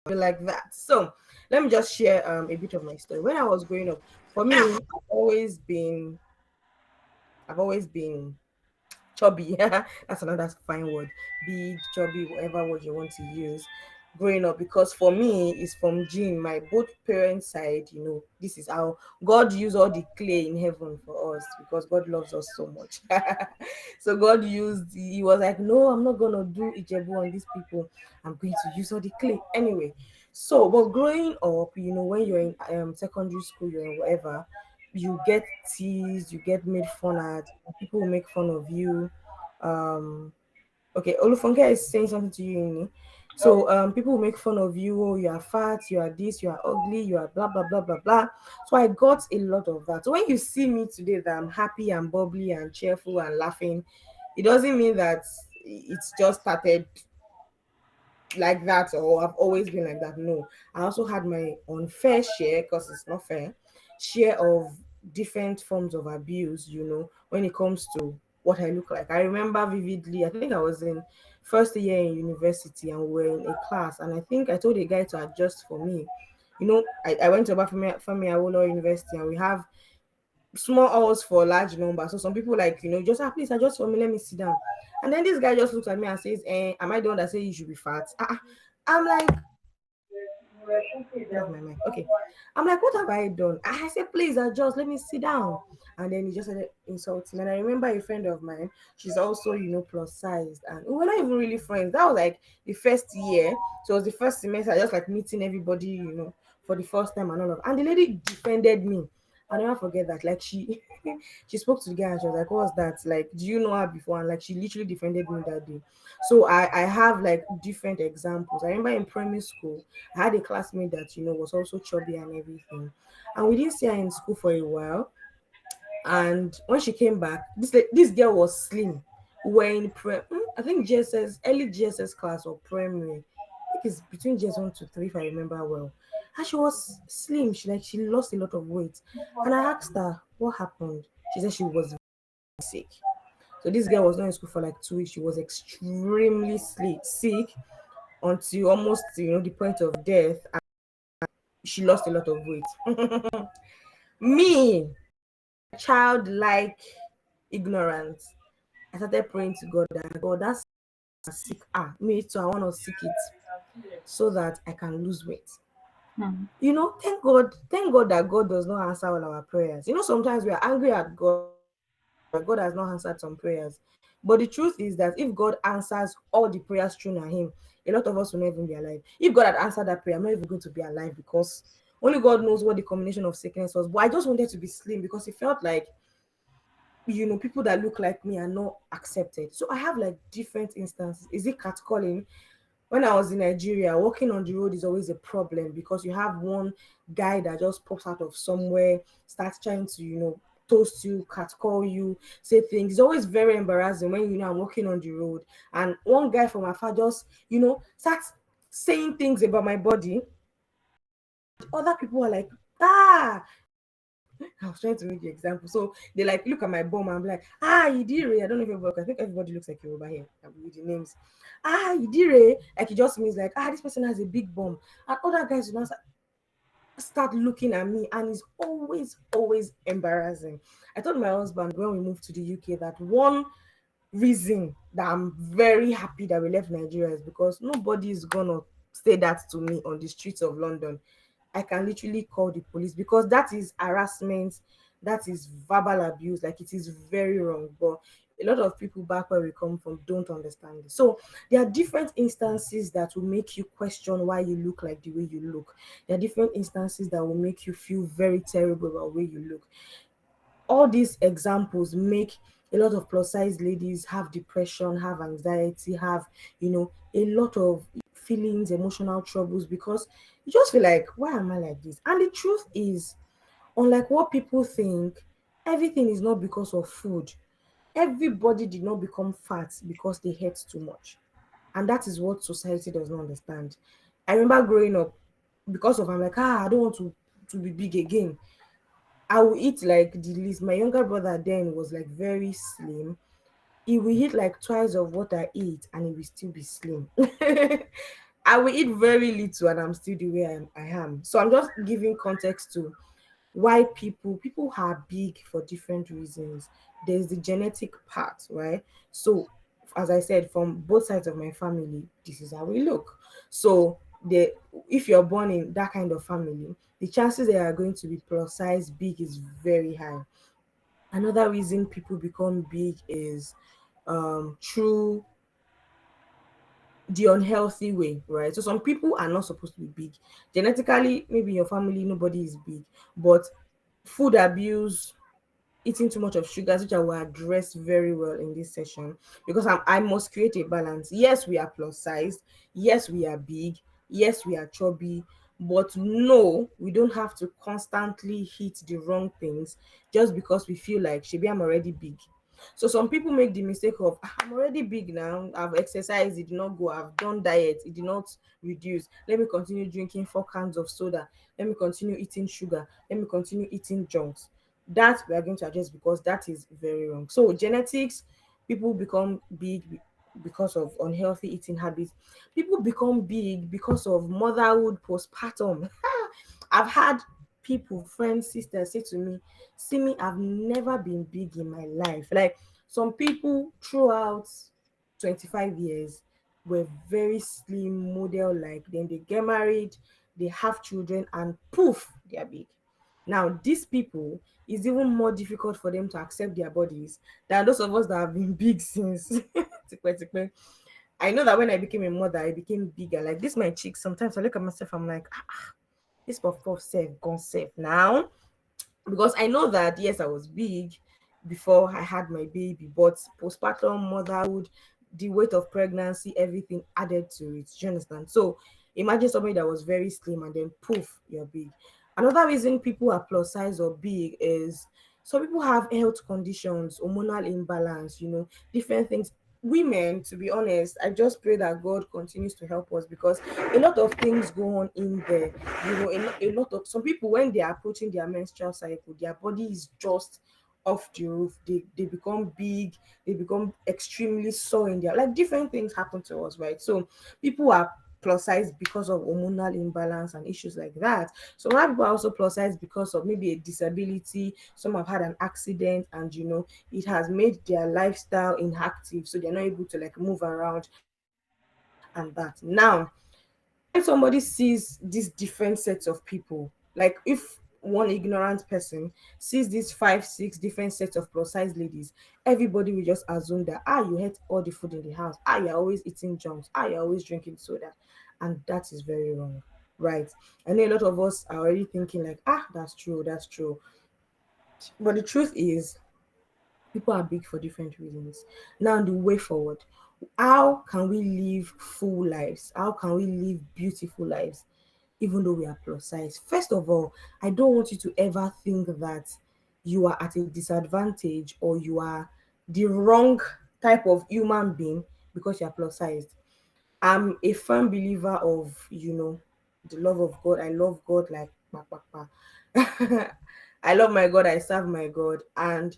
like that. So let me just share a bit of my story. When I was growing up, for me, I've always been chubby. That's another fine word. Big, chubby, whatever word you want to use. Growing up, because for me, it's from gene. My both parents' side, this is how God used all the clay in heaven for us because God loves us so much. So God used, He was like, no, I'm not gonna do Ijebu on these people. I'm going to use all the clay anyway. So, but growing up, when you're in secondary school, you're in whatever, you get teased, you get made fun at, people will make fun of you. Um, okay, Olufunke is saying something to you, So people will make fun of you. Oh, you are fat, you are this, you are ugly, you are blah blah blah blah blah. So I got a lot of that. So when you see me today, that I'm happy and bubbly and cheerful and laughing, it doesn't mean that it's just started like that or I've always been like that. No, I also had my unfair share, because it's not fair, share of different forms of abuse, when it comes to what I look like. I remember vividly, I think I was in first year in university and we were in a class, and I think I told a guy to adjust for me. I went to Bafemi Awolowo University, and we have small halls for large numbers. So some people, like, just please adjust for me, let me sit down. And then this guy just looks at me and says, am I the one that say you should be fat? I'm like, that's my mic. Okay. I'm like, what have I done? I said, please adjust, let me sit down. And then he just started insulting. And I remember a friend of mine, she's also, plus sized. And we were not even really friends. That was like the first year. So it was the first semester, just like meeting everybody, for the first time and all of. And the lady defended me. I'll never forget that. Like, she she spoke to the guy and she was like, what was that? Like, do you know her before? And like, she literally defended me that day. So I have like different examples. I remember in primary school, I had a classmate that was also chubby and everything, and we didn't see her in school for a while. And when she came back, this girl was slim. We were in I think GSS, early GSS class or primary. I think it's between GS 1 to 3 if I remember well. And she was slim. She lost a lot of weight. And I asked her what happened. She said she was sick. So this girl was not in school for like 2 weeks. She was extremely sick until almost the point of death. And she lost a lot of weight. Me, childlike ignorance, I started praying to God that God, that's sick. Me too. I want to seek it so that I can lose weight. Hmm. Thank God that God does not answer all our prayers. Sometimes we are angry at God that God has not answered some prayers. But the truth is that if God answers all the prayers through Him, a lot of us will not even be alive. If God had answered that prayer, I'm not even going to be alive, because only God knows what the combination of sickness was. But I just wanted to be slim because it felt like, people that look like me are not accepted. So I have like different instances. Is it catcalling? When I was in Nigeria, walking on the road is always a problem because you have one guy that just pops out of somewhere, starts trying to, toast you, catcall you, say things. It's always very embarrassing when I'm walking on the road and one guy from afar just, starts saying things about my body. Other people are like, ah, I was trying to make the example. So they like look at my bum and I'm like, Idire. I don't know if everybody, I think everybody looks like Yoruba here. I'm with the names. Idire. Like it just means like, this person has a big bum. And other guys will now start looking at me, and it's always embarrassing. I told my husband when we moved to the UK that one reason that I'm very happy that we left Nigeria is because nobody is gonna say that to me on the streets of London. I can literally call the police because that is harassment, that is verbal abuse, like it is very wrong. But a lot of people back where we come from don't understand it. So there are different instances that will make you question why you look like the way you look. There are different instances that will make you feel very terrible about the way you look. All these examples make a lot of plus size ladies have depression, have anxiety, have a lot of feelings, emotional troubles, because you just feel like, why am I like this? And the truth is, unlike what people think, everything is not because of food. Everybody did not become fat because they ate too much, and that is what society does not understand. I remember growing up, because of, I'm like, I don't want to be big again. I will eat like the least. My younger brother then was like very slim. He will eat like twice of what I eat and he will still be slim. I will eat very little and I'm still the way I am. So I'm just giving context to why people are big for different reasons. There's the genetic part, right? So as I said, from both sides of my family, this is how we look. So the if you're born in that kind of family, the chances they are going to be plus size big is very high. Another reason people become big is through the unhealthy way, right? So some people are not supposed to be big. Genetically, maybe in your family nobody is big, but food abuse, eating too much of sugars, which I will address very well in this session, because I must create a balance. Yes, we are plus sized. Yes, we are big. Yes, we are chubby. But no, we don't have to constantly hit the wrong things just because we feel like, maybe I'm already big. So some people make the mistake of, "Ah, I'm already big now. I've exercised, it did not go. I've done diet, it did not reduce. Let me continue drinking 4 cans of soda. Let me continue eating sugar. Let me continue eating junks." That we are going to address because that is very wrong. So genetics, people become big because of unhealthy eating habits. People become big because of motherhood postpartum. I've had people, friends, sisters say to me, "See me, I've never been big in my life." Like some people throughout 25 years were very slim, model like. Then they get married, they have children, and poof, they are big. Now, these people, it's even more difficult for them to accept their bodies than those of us that have been big since. Tikpe, tikpe. I know that when I became a mother, I became bigger. Like this, my cheeks. Sometimes I look at myself, I'm like, this puff puff self gone safe now, because I know that yes, I was big before I had my baby, but postpartum, motherhood, the weight of pregnancy, everything added to it. Do you understand? So imagine somebody that was very slim and then poof, you're big. Another reason people are plus size or big is some people have health conditions, hormonal imbalance, different things. Women, to be honest, I just pray that God continues to help us, because a lot of things go on in there. A lot of some people, when they are approaching their menstrual cycle, their body is just off the roof. They become big, they become extremely sore in their, like, different things happen to us, right? So people are plus size because of hormonal imbalance and issues like that. Some other people are also plus size because of maybe a disability. Some have had an accident, and it has made their lifestyle inactive, so they're not able to like move around and that. Now, when somebody sees these different sets of people, like if one ignorant person sees these 5 6 different sets of plus size ladies, everybody will just assume that, you ate all the food in the house, you're always eating junks, you're always drinking soda. And that is very wrong, right? I know a lot of us are already thinking like, that's true, that's true. But the truth is, people are big for different reasons. Now, the way forward, how can we live full lives? How can we live beautiful lives even though we are plus size? First of all, I don't want you to ever think that you are at a disadvantage or you are the wrong type of human being because you are plus sized. I'm a firm believer of, the love of God. I love God like pa, pa, pa. I love my God, I serve my God. And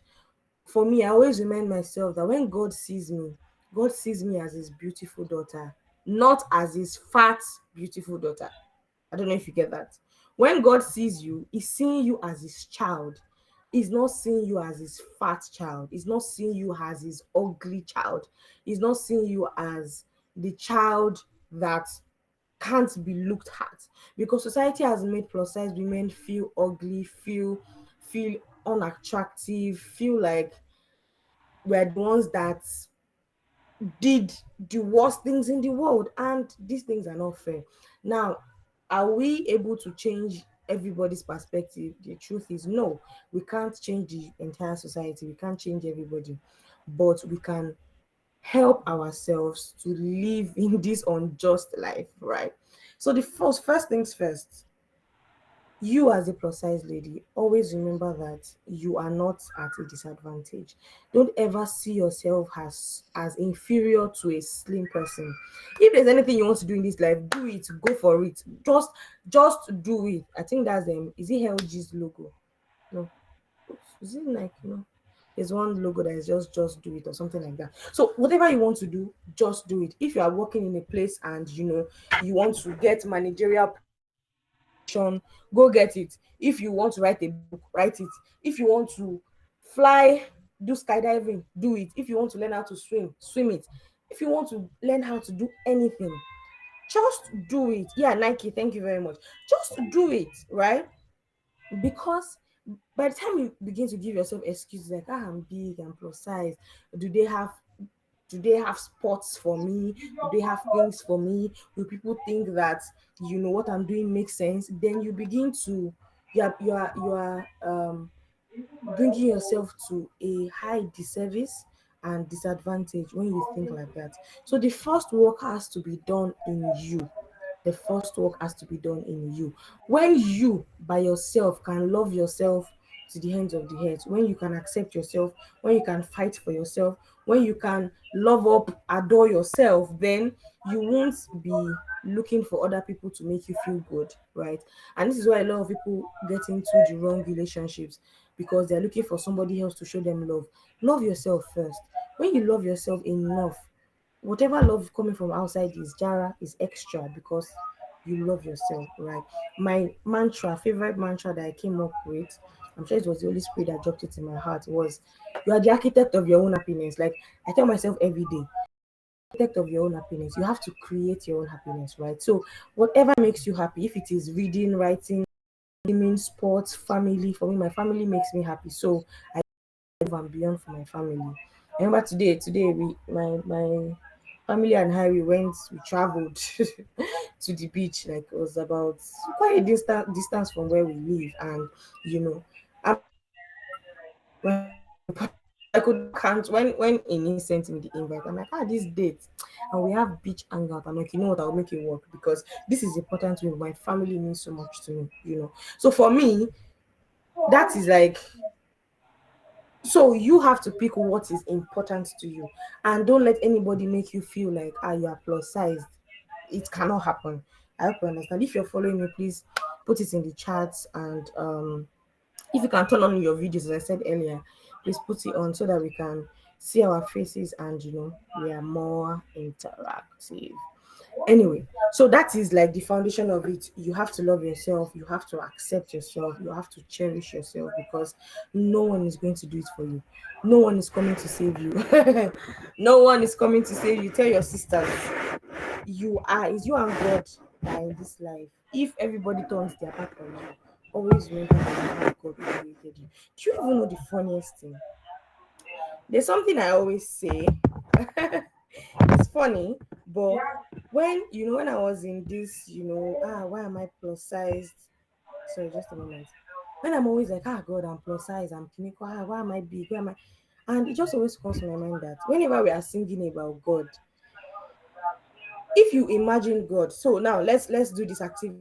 for me, I always remind myself that when God sees me as his beautiful daughter, not as his fat, beautiful daughter. I don't know if you get that. When God sees you, he's seeing you as his child. He's not seeing you as his fat child. He's not seeing you as his ugly child. He's not seeing you as the child that can't be looked at, because society has made plus size women feel ugly, feel unattractive, feel like we're the ones that did the worst things in the world, and these things are not fair. Now, are we able to change everybody's perspective? The truth is no. We can't change the entire society, we can't change everybody, but we can help ourselves to live in this unjust life, right? So the first things first, you as a plus size lady, always remember that you are not at a disadvantage. Don't ever see yourself as inferior to a slim person. If there's anything you want to do in this life, do it, go for it. Just do it. I think that's is it LG's logo? No. Oops, is it Nike? No. There's one logo that is just do it or something like that. So whatever you want to do, just do it. If you are working in a place and you want to get managerial position, go get it. If you want to write a book, write it. If you want to fly, do skydiving, do it. If you want to learn how to swim, swim it. If you want to learn how to do anything, just do it. Yeah, Nike, thank you very much. Just do it, right? Because by the time you begin to give yourself excuses like, I'm big, I'm plus size, do they have do they have spots for me? Do they have things for me? Will people think that what I'm doing makes sense? Then you begin to you are bringing yourself to a high disservice and disadvantage when you think like that. So the first work has to be done in you. The first work has to be done in you. When you by yourself can love yourself to the ends of the earth, when you can accept yourself, when you can fight for yourself, when you can love up, adore yourself, then you won't be looking for other people to make you feel good, right? And this is why a lot of people get into the wrong relationships, because they're looking for somebody else to show them love. Love yourself first. When you love yourself enough, whatever love coming from outside is jara, is extra, because you love yourself, right? My mantra, favorite mantra that I came up with, I'm sure it was the Holy Spirit that dropped it in my heart, was you are the architect of your own happiness. Like I tell myself every day, architect of your own happiness. You have to create your own happiness, right? So whatever makes you happy, if it is reading, writing, gaming, sports, family. For me, my family makes me happy. So I live and beyond for my family. I remember today my family and I we traveled to the beach. Like it was about quite a distance from where we live, and you know, I'm when I could not count when Ini sent me the invite. I'm like, this date, and we have beach hangout. I'm like, you know what, I'll make it work because this is important to me. My family means so much to me. So for me, that is like, so you have to pick what is important to you, and don't let anybody make you feel like you are plus sized. It cannot happen. I hope you understand. If you're following me, please put it in the chats, and if you can turn on your videos, as I said earlier, please put it on so that we can see our faces and we are more interactive. Anyway, so that is like the foundation of it. You have to love yourself, you have to accept yourself, you have to cherish yourself, because no one is going to do it for you. No one is coming to save you. No one is coming to save you. Tell your sisters, it's you and God that are in this life. If everybody turns their back on you, always remember that you have God who created you. Do you even know the funniest thing? There's something I always say. It's funny, but when I was in this, why am I plus sized? Sorry, just a moment. When I'm always like, God, I'm plus size, I'm clinical, why am I big? Why am I? And it just always comes to my mind that whenever we are singing about God, if you imagine God, so now let's do this activity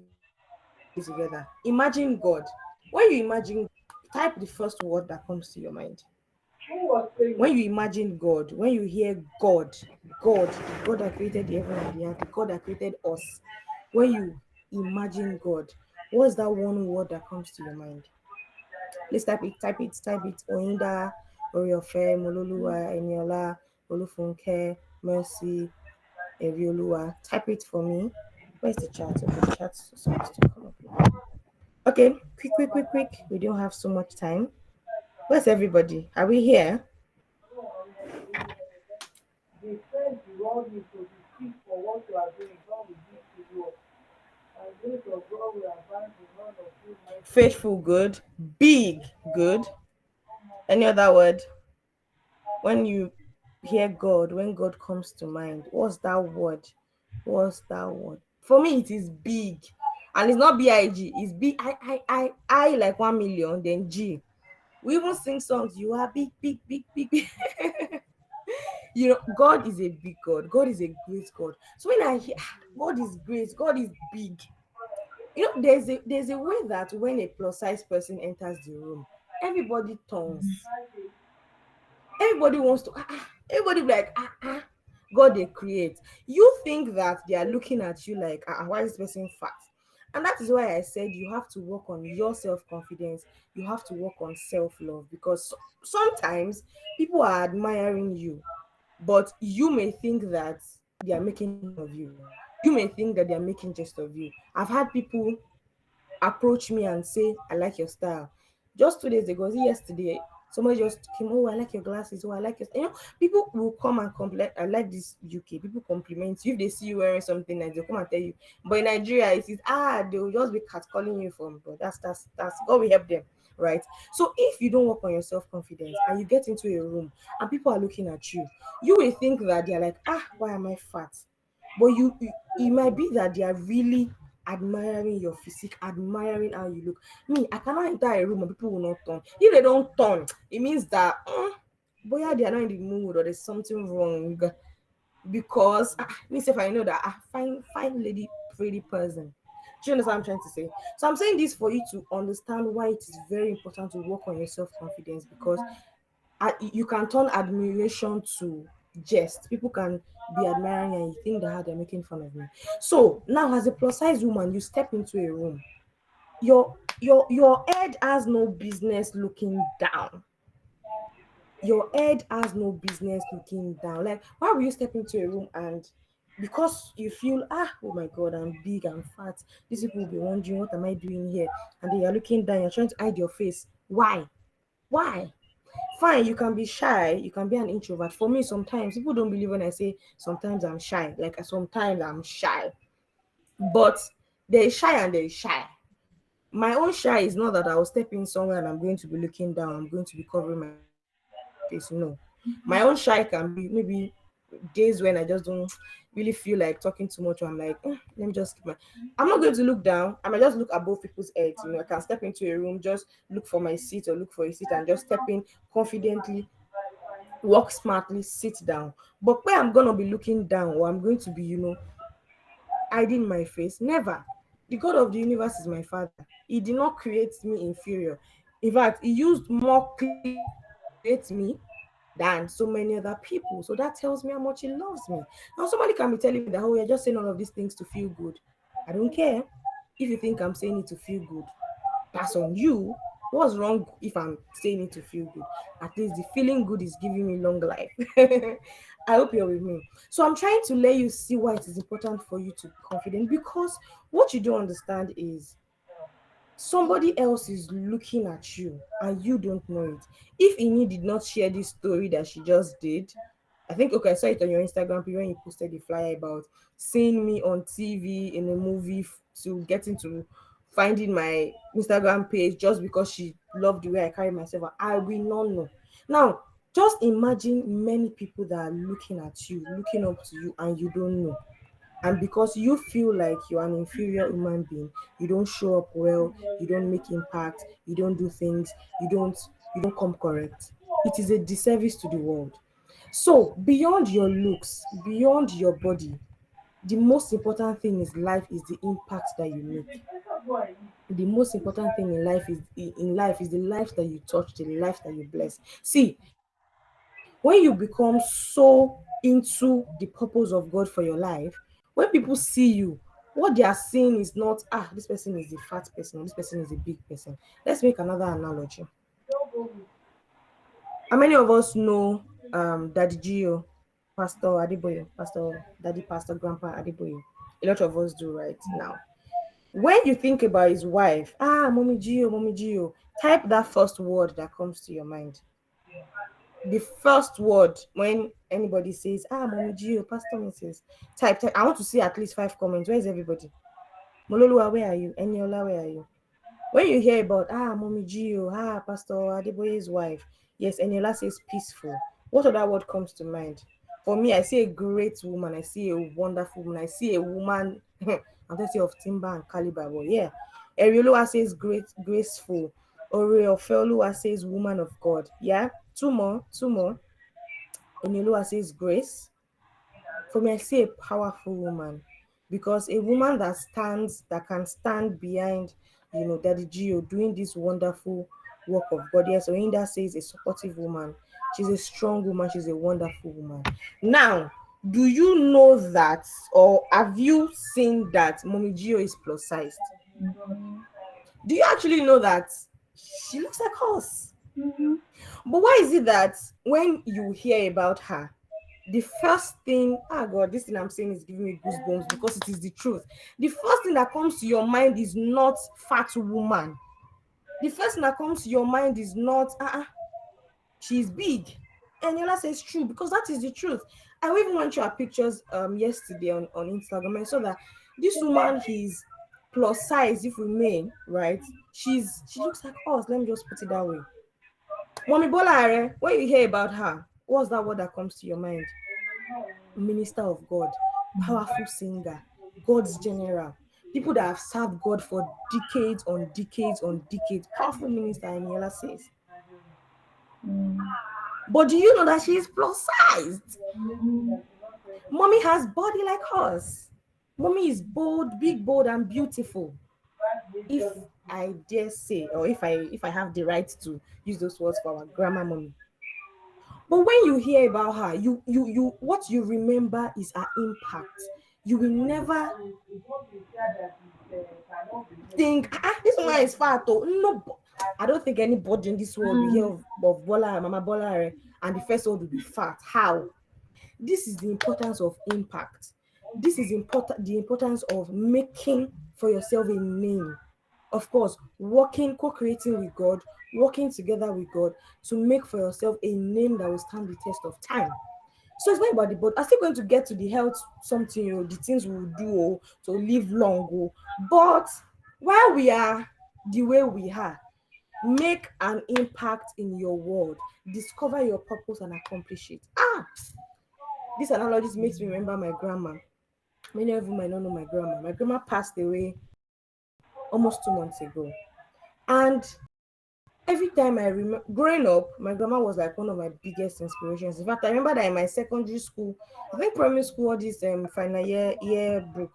together. Imagine God. When you imagine, type the first word that comes to your mind. When you imagine God, when you hear God, the God that created the heaven and the earth, the God that created us, when you imagine God, what's that one word that comes to your mind? Please type it. Oinda, Oriofe, Mololuwa, Eniola, Olufunke, Mercy, Erioluwa. Type it for me. Where's the chat? Okay, the chat's supposed to come up now. Okay, quick. We don't have so much time. Where's everybody? Are we here? the friends you want me to be fit for what you are doing, God will give to you. And grace of God will advance in none of you mightily. Faithful, good. Big, good. Any other word? When you hear God, when God comes to mind, what's that word? What's that word? For me, it is big. And it's not big, it's B I like 1 million, then G. We even sing songs, you are big, big, big, big, big. God is a big God. God is a great God. So when I hear God is great, God is big, there's a way that when a plus size person enters the room, everybody turns. Everybody wants to everybody be like God they create. You think that they are looking at you like why is this person fat? And that is why I said you have to work on your self confidence, you have to work on self love, because sometimes people are admiring you, but you may think that they are making fun of you. You may think that they are making jest of you. I've had people approach me and say, I like your style. Just 2 days ago, was it yesterday? Somebody just came, oh, I like your glasses. Oh, I like your, people will come and compliment. I like this UK. People compliment you if they see you wearing something nice. They'll come and tell you. But in Nigeria, it is they will just be catcalling you from. But that's God will help them, right? So if you don't work on your self confidence and you get into a room and people are looking at you, you will think that they're like, why am I fat? But it might be that they are really admiring your physique, admiring how you look. Me, I cannot enter a room and people will not turn. If they don't turn, it means that boy, they are not in the mood or there's something wrong. Because me say if I know that fine lady, pretty person. Do you understand what I'm trying to say? So I'm saying this for you to understand why it is very important to work on your self confidence, because you can turn admiration to jest. People can be admiring and you think that they're making fun of me. So now, as a plus size woman, you step into a room. Your head has no business looking down. Your head has no business looking down. Like, why will you step into a room and because you feel oh my god, I'm big, I'm fat, these people will be wondering what am I doing here, and then you're looking down, you're trying to hide your face. Why? Fine, you can be shy, you can be an introvert. For me, sometimes people don't believe when I say sometimes I'm shy. Like sometimes I'm shy, but there is shy and there is shy. My own shy is not that I will step in somewhere and I'm going to be looking down, I'm going to be covering my face. No. My own shy can be maybe days when I just don't really feel like talking too much. Or I'm like, let me just keep my. I'm not going to look down. I might just look above people's heads. I can step into a room, just look for my seat or look for a seat and just step in confidently, walk smartly, sit down. But where I'm gonna be looking down or I'm going to be, hiding my face, never. The God of the universe is my father. He did not create me inferior. In fact, he used more clay to create me than so many other people. So that tells me how much he loves me. Now somebody can be telling me that, oh, you're just saying all of these things to feel good. I don't care. If you think I'm saying it to feel good, that's on you. What's wrong if I'm saying it to feel good? At least the feeling good is giving me long life. I hope you're with me. So I'm trying to let you see why it is important for you to be confident, because what you don't understand is somebody else is looking at you and you don't know it. If Ini did not share this story that she just did, I think, okay, I saw it on your Instagram when you posted the flyer about seeing me on TV in a movie to getting to finding my Instagram page just because she loved the way I carry myself. I will not know. Now, just imagine many people that are looking at you, looking up to you, and you don't know. And because you feel like you're an inferior human being, you don't show up well, you don't make impact, you don't do things, you don't come correct. It is a disservice to the world. So beyond your looks, beyond your body, the most important thing is life is the impact that you make. The most important thing in life is the life that you touch, the life that you bless. See, when you become so into the purpose of God for your life, when people see you, what they are seeing is not this person is a fat person or this person is a big person. Let's make another analogy. How many of us know Daddy Gio, Pastor Adeboye, Pastor Daddy, Pastor Grandpa Adeboye? A lot of us do right now. When you think about his wife, Mommy Gio, type that first word that comes to your mind. The first word when anybody says, Mommy Gio, Pastor Mrs. Type. I want to see at least 5 comments. Where is everybody? Mololuwa, where are you? Eniola, where are you? When you hear about Mommy Gio, Pastor Adeboye's wife, yes, Eniola says peaceful. What other word comes to mind? For me, I see a great woman, I see a wonderful woman, I see a woman, I'm going to say of timber and caliber, but yeah. Erioluwa says great, graceful. Oreofeoluwa says woman of God. Yeah, two more. Enioluwa says grace. For me, I see a powerful woman, because a woman that can stand behind, Daddy Gio doing this wonderful work of God. Yes, Oinda says a supportive woman. She's a strong woman. She's a wonderful woman. Now, do you know that, or have you seen that Mommy Gio is plus sized? Mm-hmm. Do you actually know that she looks like us? Mm-hmm. But why is it that when you hear about her, the first thing, ah God, this thing I'm saying is giving me goosebumps because it is the truth. The first thing that comes to your mind is not fat woman. The first thing that comes to your mind is not she's big. And Yola says true because that is the truth. I even went through her pictures yesterday on Instagram. I saw that this woman is plus size, if we may, right? She looks like us. Let me just put it that way. Mommy Bola Are, when you hear about her, what's that word that comes to your mind? Minister of God, powerful singer, God's general, people that have served God for decades on decades on decades. Powerful minister, Eniola says. Mm-hmm. But do you know that she is plus sized? Mm-hmm. Mommy has body like hers. Mommy is bold, big, bold, and beautiful. If I dare say, or if I have the right to use those words for our grandma mommy. But when you hear about her, you what you remember is her impact. You will never think this one is fat or no. I don't think anybody in this world will hear of Bola, Mama Bola, and the first word will be fat. How? This is the importance of impact. This is important. The importance of making for yourself a name. Of course, working, co-creating with God, working together with God to make for yourself a name that will stand the test of time. So it's not about the body. I'm still going to get to the health something, the things we will do to live long. But while we are the way we are, make an impact in your world. Discover your purpose and accomplish it. This analogy makes me remember my grandma. Many of you might not know my grandma. My grandma passed away almost 2 months ago. And every time I remember growing up, my grandma was like one of my biggest inspirations. In fact, I remember that in my secondary school, I think primary school, all this final year book,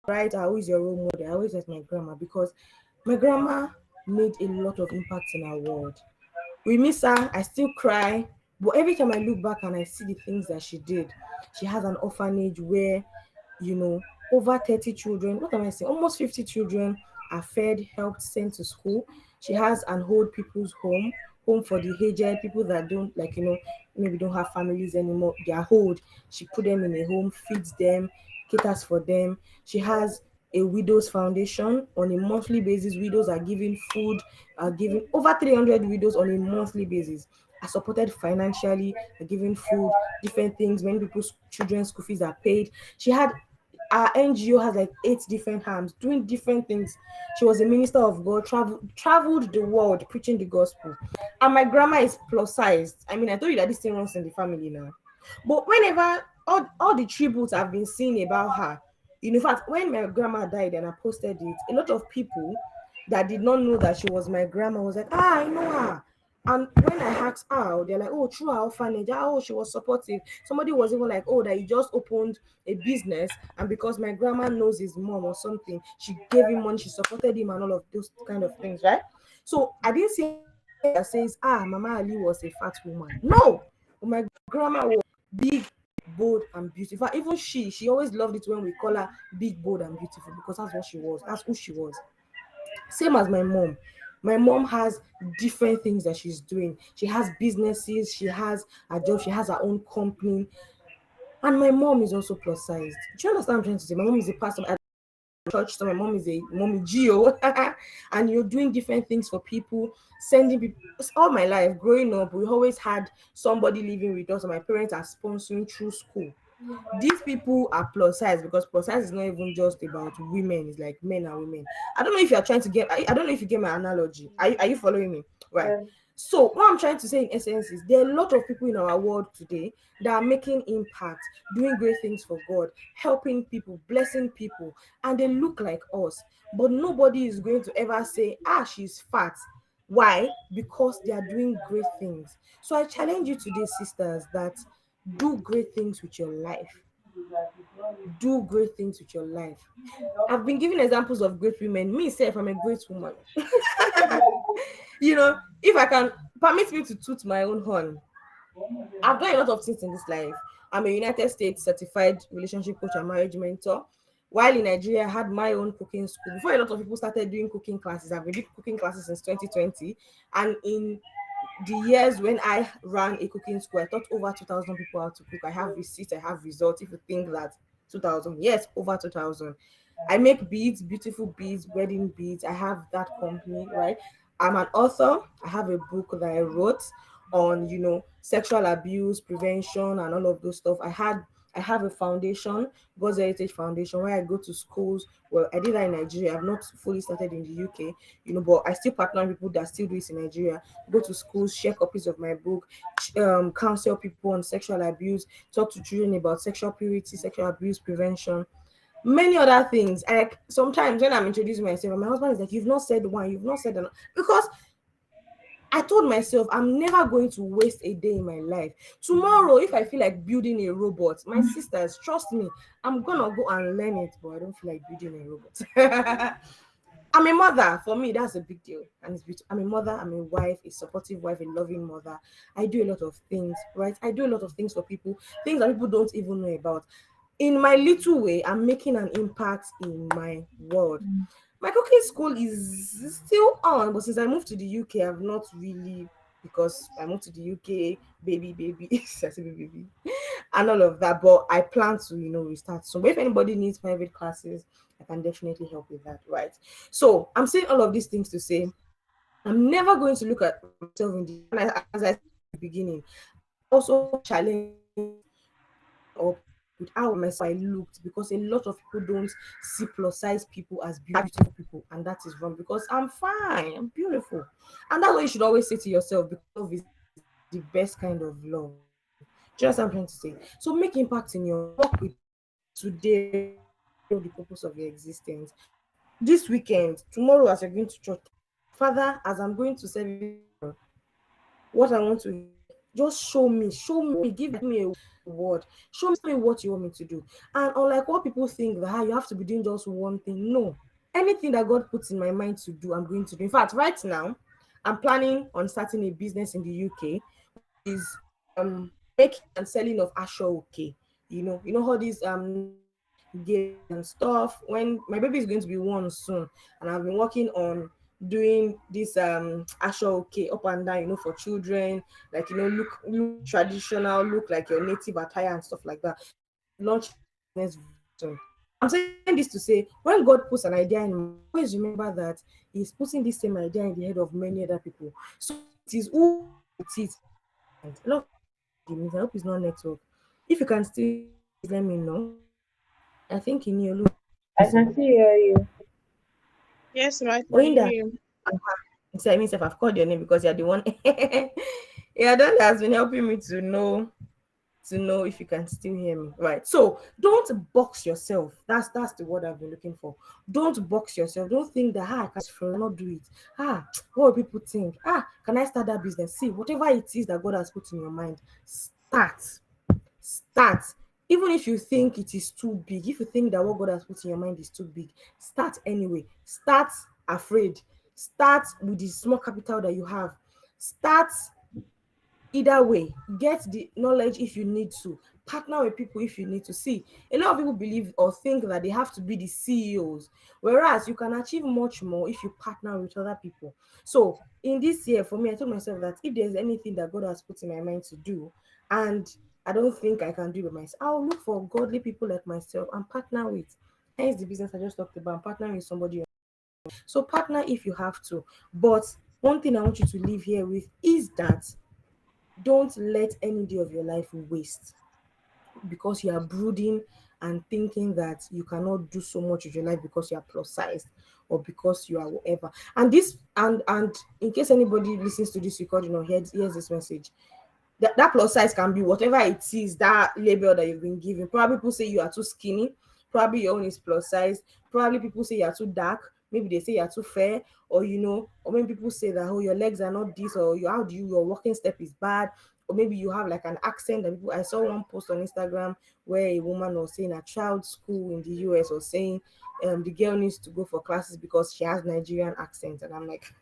right? I always your role model. I always ask my grandma because my grandma made a lot of impact in our world. We miss her. I still cry. But every time I look back and I see the things that she did, she has an orphanage where, over 30 children, what am I saying? Almost 50 children are fed, helped, sent to school. She has an old people's home for the aged, people that don't, like, maybe don't have families anymore. They are old. She put them in a home, feeds them, caters for them. She has a widows foundation on a monthly basis. Widows are given food, are given over 300 widows on a monthly basis, are supported financially, are given food, different things. Many people's children's school fees are paid. She had Our NGO has like 8 different arms doing different things. She was a minister of God, traveled the world preaching the gospel. And my grandma is plus sized. I mean, I told you that this thing runs in the family now. But whenever all the tributes I've been seeing about her, in fact, when my grandma died and I posted it, a lot of people that did not know that she was my grandma was like, I know her. And when I asked how, they're like, oh, through her orphanage, she was supportive. Somebody was even like, oh, that he just opened a business, and because my grandma knows his mom or something, she gave him money, she supported him, and all of those kind of things, right? So I didn't see anybody that says, Mama Ali was a fat woman. No, but my grandma was big, bold, and beautiful. Even she always loved it when we call her big, bold, and beautiful because that's what she was. That's who she was. Same as my mom. My mom has different things that she's doing. She has businesses, she has a job, she has her own company. And my mom is also plus sized. Do you understand what I'm trying to say? My mom is a pastor at church, so my mom is a mommy geo. And you're doing different things for people, sending people. All my life growing up, we always had somebody living with us, and my parents are sponsoring through school. These people are plus size because plus size is not even just about women, it's like men and women. I don't know if you're trying to get, I don't know if you get my analogy. Are you following me? Right. And So what I'm trying to say in essence is there are a lot of people in our world today that are making impact, doing great things for God, helping people, blessing people, and they look like us. But nobody is going to ever say, she's fat. Why? Because they are doing great things. So I challenge you today, sisters, that do great things with your life. Do great things with your life. I've been giving examples of great women. Me, self, I'm a great woman. If I can permit me to toot my own horn, I've done a lot of things in this life. I'm a United States certified relationship coach and marriage mentor. While in Nigeria, I had my own cooking school. Before a lot of people started doing cooking classes, I've been doing cooking classes since 2020. And in the years when I ran a cooking school, I taught over 2,000 people how to cook. I have receipts, I have results. If you think that 2,000, yes, over 2,000. I make beads, beautiful beads, wedding beads. I have that company, right? I'm an author. I have a book that I wrote on, sexual abuse prevention and all of those stuff. I have a foundation, God's Heritage Foundation, where I go to schools. Well, I did that in Nigeria. I've not fully started in the UK, but I still partner with people that still do it in Nigeria. Go to schools, share copies of my book, counsel people on sexual abuse, talk to children about sexual purity, sexual abuse prevention, many other things. Like sometimes when I'm introducing myself, my husband is like, "You've not said one, you've not said another," because I told myself I'm never going to waste a day in my life. Tomorrow, if I feel like building a robot, my sisters, trust me, I'm gonna go and learn it, but I don't feel like building a robot. I'm a mother. For me, that's a big deal. And it's beautiful. I'm a mother, I'm a wife, a supportive wife, a loving mother. I do a lot of things, right? I do a lot of things for people, things that people don't even know about. In my little way, I'm making an impact in my world. My cooking school is still on, but since I moved to the UK, I've not really, because I moved to the UK, baby, I say baby, and all of that. But I plan to, restart. So if anybody needs private classes, I can definitely help with that, right? So I'm saying all of these things to say I'm never going to look at myself in the, and as I said in the beginning, I also challenge growing up with how myself I looked, because a lot of people don't see plus size people as beautiful people, and that is wrong, because I'm fine, I'm beautiful. And that's what you should always say to yourself, because love is the best kind of love. Just I'm trying to say. So make impact in your work with today, right? Today know the purpose of your existence. This weekend, tomorrow, as you're going to church, Father, as I'm going to service tomorrow, what I want to hear, just show me, give me a word, show me what you want me to do. And unlike what people think that you have to be doing just one thing, no. Anything that God puts in my mind to do, I'm going to do. In fact, right now, I'm planning on starting a business in the UK, which is making and selling of Asho okay. All these newborn gifts and stuff. When my baby is going to be 1 soon, and I've been working on doing this Asho okay up and down, for children, like look traditional, look like your native attire and stuff like that. So I'm going to be launching that business very soon. I'm saying this to say, when God puts an idea in my mind, always remember that He's putting this same idea in the head of many other people. So it is who you are with it that is important. A lot of people are in the meeting. I hope it's not network. If you can still hear me, please let me know. I think in your I can still hear you. Yes, ma, I can Oinda, hear you. so I mean, if I've called your name because you're the one. Yeah, that has been helping me to know if you can still hear me. Right. So don't box yourself. That's the word I've been looking for. Don't box yourself. Don't think that I can't not do it. What will people think? Can I start that business? See, whatever it is that God has put in your mind, start. Even if you think it is too big, if you think that what God has put in your mind is too big, start anyway. Start afraid. Start with the small capital that you have. Start either way. Get the knowledge if you need to. Partner with people if you need to. See, a lot of people believe or think that they have to be the CEOs, whereas you can achieve much more if you partner with other people. So in this year, for me, I told myself that if there's anything that God has put in my mind to do, and I don't think I can do it by myself, I'll look for godly people like myself and partner with. Hence the business I just talked about, partnering with somebody. So partner if you have to. But one thing I want you to leave here with is that don't let any day of your life waste because you are brooding and thinking that you cannot do so much with your life because you are plus sized or because you are whatever. And this and in case anybody listens to this recording or hears this message, that plus size can be whatever it is, that label that you've been given. Probably people say you are too skinny, probably your own is plus size, probably people say you are too dark, maybe they say you are too fair, or maybe people say that, oh, your legs are not this, or your walking step is bad, or maybe you have like an accent that people. I saw one post on Instagram where a woman was saying a child school in the US was saying the girl needs to go for classes because she has Nigerian accent, and I'm like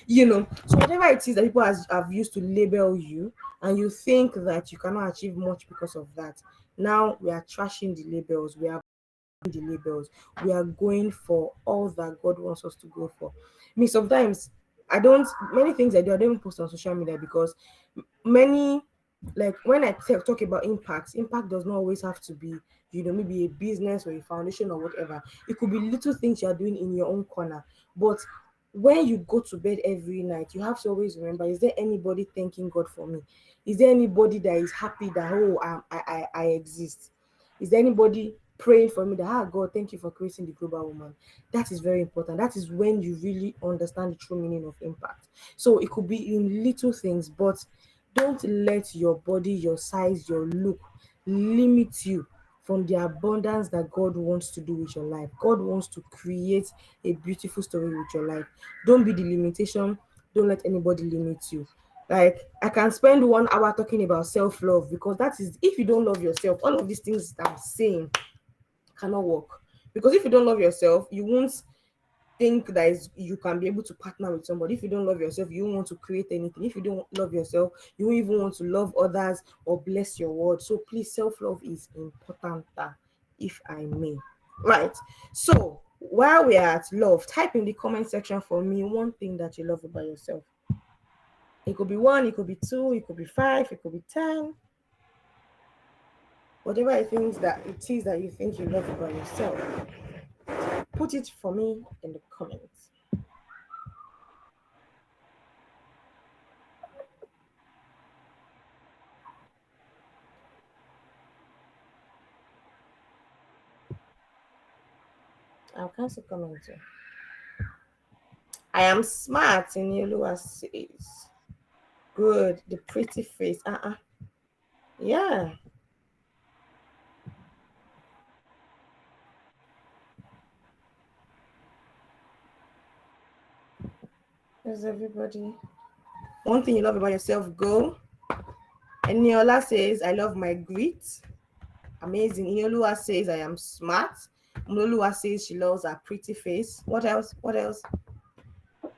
so whatever it is that people have used to label you, and you think that you cannot achieve much because of that, now we are trashing the labels. We are the labels. We are going for all that God wants us to go for. Me sometimes I don't many things I do I don't even post on social media because many like when I talk about impact does not always have to be maybe a business or a foundation or whatever. It could be little things you are doing in your own corner. But when you go to bed every night, you have to always remember: is there anybody thanking God for me? Is there anybody that is happy that I exist? Is there anybody praying for me that God, thank you for creating the global woman? That is very important. That is when you really understand the true meaning of impact. So it could be in little things, but don't let your body, your size, your look limit you from the abundance that God wants to do with your life. God wants to create a beautiful story with your life. Don't be the limitation. Don't let anybody limit you. Like I can spend 1 hour talking about self-love because that is if you don't love yourself, all of these things that I'm saying cannot work. Because if you don't love yourself, you won't think that you can be able to partner with somebody. If you don't love yourself, you won't want to create anything. If you don't love yourself, you won't even want to love others or bless your world. So please, self-love is important, if I may. Right. So while we are at love, type in the comment section for me one thing that you love about yourself. It could be one, it could be two, it could be five, it could be 10. Whatever it is that you think you love about yourself, put it for me in the comments. I'll cancel comment too. I am smart, Similoluwa says. Good, the pretty face. Yeah. There's everybody. One thing you love about yourself, go. And Niola says, I love my grit. Amazing. Inyolua says, I am smart. Mulolua says she loves her pretty face. What else? What else?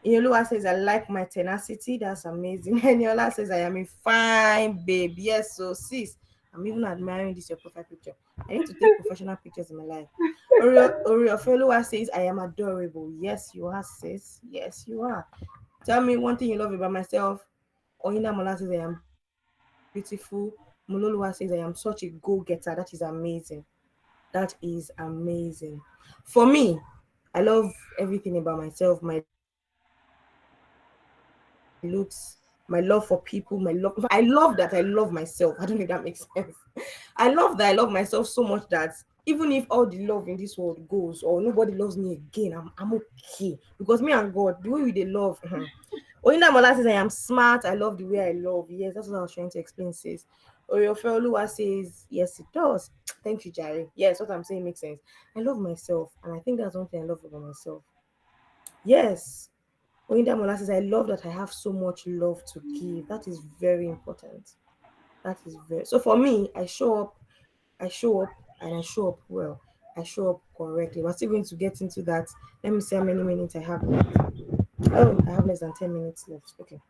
Inyolua says, I like my tenacity. That's amazing. Eniola says, I am a fine babe. Yes, so sis, I'm even admiring this your profile picture. I need to take professional pictures in my life. Oriofelua says, I am adorable. Yes, you are, sis. Yes, you are. Tell me one thing you love about myself. Oyina Mola says, I am beautiful. Mulolua says, I am such a go-getter. That is amazing. That is amazing. For me, I love everything about myself, my looks, my love for people, my love. I love that I love myself. I don't know if that makes sense. I love that I love myself so much that even if all the love in this world goes or nobody loves me again, I'm okay. Because me and God, the way we they love, Oyinda Mola says, I am smart. I love the way I love. Yes, that's what I was trying to explain, sis. Oyofeoluwa says, yes, it does. Thank you, Jerry. Yes, what I'm saying makes sense. I love myself, and I think that's one thing I love about myself. Yes. Oyinda Mola says, I love that I have so much love to give. That is very important. That is very so for me, I show up and I show up well. I show up correctly. We're still going to get into that. Let me see how many minutes I have left. Oh, I have less than 10 minutes left. Okay.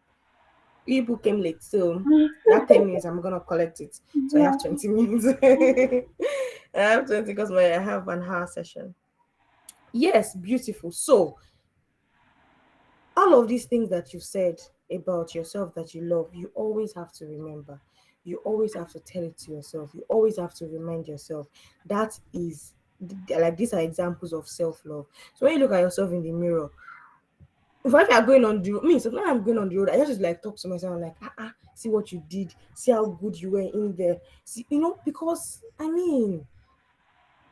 People came late, so that 10 minutes I'm gonna collect it. So I have 20 minutes. I have 20 because I have an hour session. Yes, beautiful. So all of these things that you said about yourself that you love, you always have to remember. You always have to tell it to yourself. You always have to remind yourself. That is like these are examples of self-love. So when you look at yourself in the mirror, if I are going on the road, me, so when I'm going on the road, I just like talk to myself. I'm like, see what you did, see how good you were in there. See, because I mean,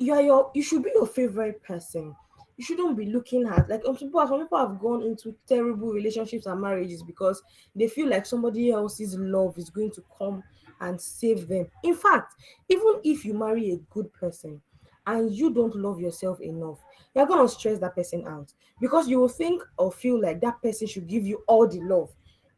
you should be your favorite person. You shouldn't be looking at like some people have gone into terrible relationships and marriages because they feel like somebody else's love is going to come and save them. In fact, even if you marry a good person and you don't love yourself enough, you're gonna stress that person out because you will think or feel like that person should give you all the love.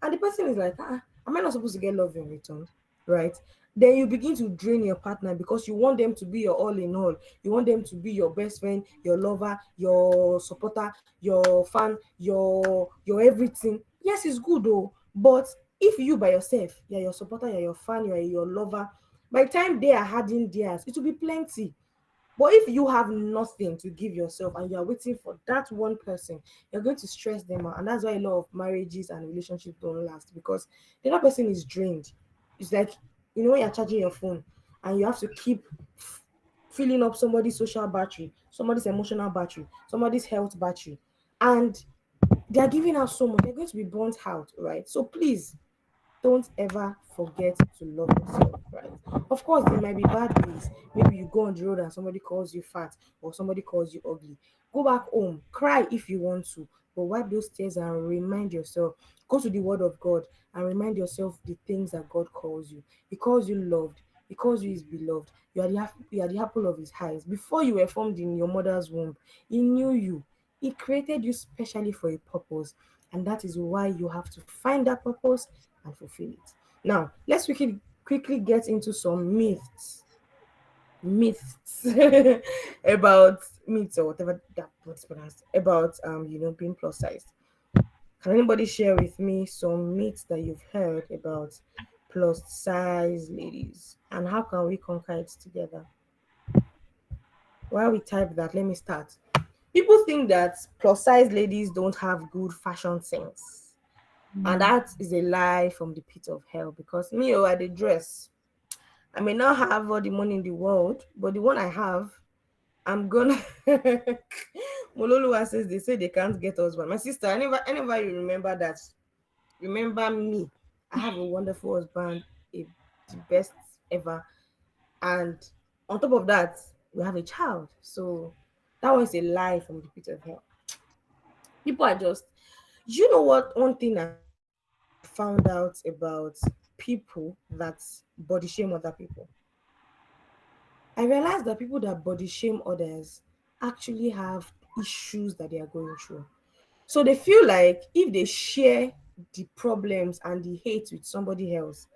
And the person is like, am I not supposed to get love in return? Right? Then you begin to drain your partner because you want them to be your all in all. You want them to be your best friend, your lover, your supporter, your fan, your everything. Yes, it's good though, but if you by yourself, you're your supporter, you're your fan, you're your lover, by the time they are adding theirs, it will be plenty. But if you have nothing to give yourself and you are waiting for that one person, you're going to stress them out. And that's why a lot of marriages and relationships don't last, because the other person is drained. It's like, when you're charging your phone and you have to keep f- filling up somebody's social battery, somebody's emotional battery, somebody's health battery. And they are giving out so much, they're going to be burnt out, right? So please don't ever forget to love yourself, right? Of course, there might be bad days. Maybe you go on the road and somebody calls you fat or somebody calls you ugly. Go back home, cry if you want to, but wipe those tears and remind yourself. Go to the Word of God and remind yourself the things that God calls you. He calls you loved. He calls you His beloved. You are the apple of His eyes. Before you were formed in your mother's womb, He knew you. He created you specially for a purpose, and that is why you have to find that purpose and fulfill it. Now, let's quickly get into some myths about myths or whatever that what's pronounced about being plus size. Can anybody share with me some myths that you've heard about plus size ladies, and how can we conquer it together? While we type that, let me start. People think that plus size ladies don't have good fashion sense. And Mm. that is a lie from the pit of hell, because me, I the dress. I may not have all the money in the world, but the one I have, I'm gonna. Mololuwa says they say they can't get us one. My sister, I never you remember that. Remember me. I have a wonderful husband, the best ever, and on top of that, we have a child. So that was a lie from the pit of hell. People are just. You know what? One thing I found out about people that body shame other people, I realized that people that body shame others actually have issues that they are going through. So they feel like if they share the problems and the hate with somebody else,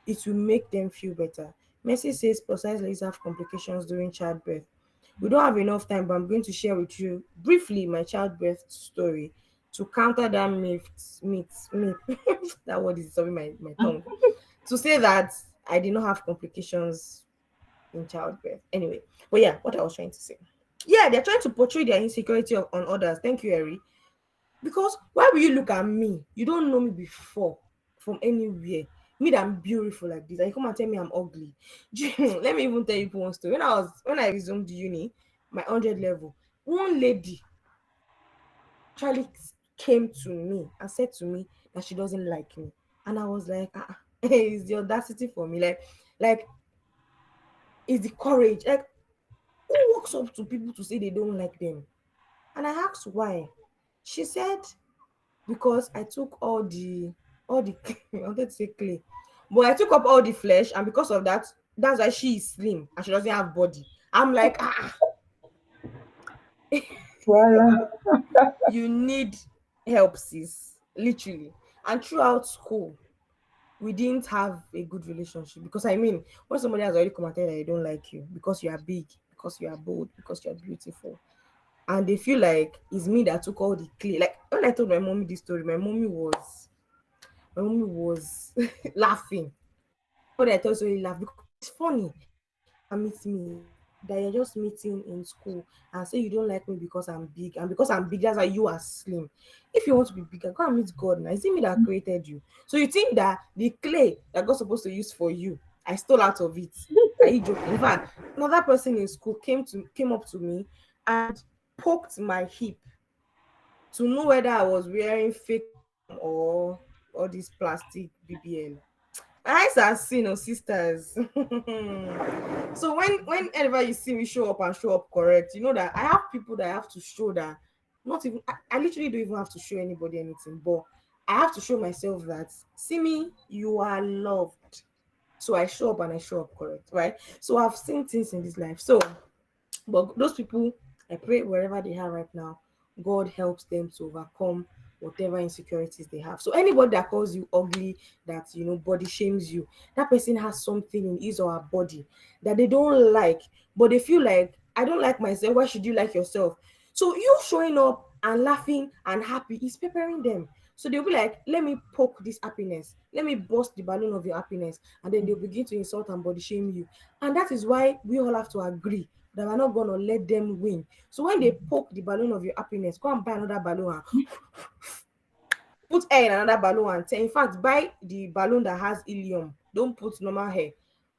it will make them feel better. Mercy says plus size ladies have complications during childbirth. We don't have enough time, but I'm going to share with you briefly my childbirth story to counter that myth. That word is disturbing my tongue. To say that I did not have complications in childbirth. Anyway, but yeah, what I was trying to say. Yeah, they're trying to portray their insecurity on others. Thank you, Eri. Because why will you look at me? You don't know me before from anywhere. Me that I'm beautiful like this, and you come and tell me I'm ugly. Let me even tell you one story. When I resumed uni, my 100 level, one lady actually came to me and said to me that she doesn't like me, and I was like, it's the audacity for me, like it's the courage, like who walks up to people to say they don't like them? And I asked why. She said because I took all the I wanted to say clay, but I took up all the flesh, and because of that, that's why she is slim and she doesn't have body. I'm like, Voila. you need help, sis, literally. And throughout school, we didn't have a good relationship, because I mean, when somebody has already commented that they don't like you because you are big, because you are bold, because you are beautiful, and they feel like it's me that took all the clay. Like when I told my mommy this story, my mommy was laughing. Everybody I told really laugh, because it's funny. If you can meet me that you're just meeting in school and say you don't like me because I'm big, and because I'm big, that's why you are slim. If you want to be bigger, go and meet God now. Is it me that created you? So you think that the clay that God's supposed to use for you, I stole out of it? Are you joking? In fact, another person in school came up to me and poked my hip to know whether I was wearing fake condom or this plastic BBL. My eyes are seen, oh sisters. So whenever you see me show up and show up correct, you know that I have people that I have to show that, not even I literally don't even have to show anybody anything, but I have to show myself that, see me, you are loved. So I show up and I show up correct, right? So I've seen things in this life. So but those people, I pray wherever they are right now, God helps them to overcome whatever insecurities they have. So anybody that calls you ugly, that body shames you, that person has something in his or her body that they don't like, but they feel like, I don't like myself. Why should you like yourself? So you showing up and laughing and happy is preparing them. So they'll be like, let me poke this happiness, let me burst the balloon of your happiness, and then they'll begin to insult and body shame you. And that is why we all have to agree that we're not gonna let them win. So when they poke the balloon of your happiness, go and buy another balloon and put air in another balloon and in fact buy the balloon that has helium. Don't put normal hair.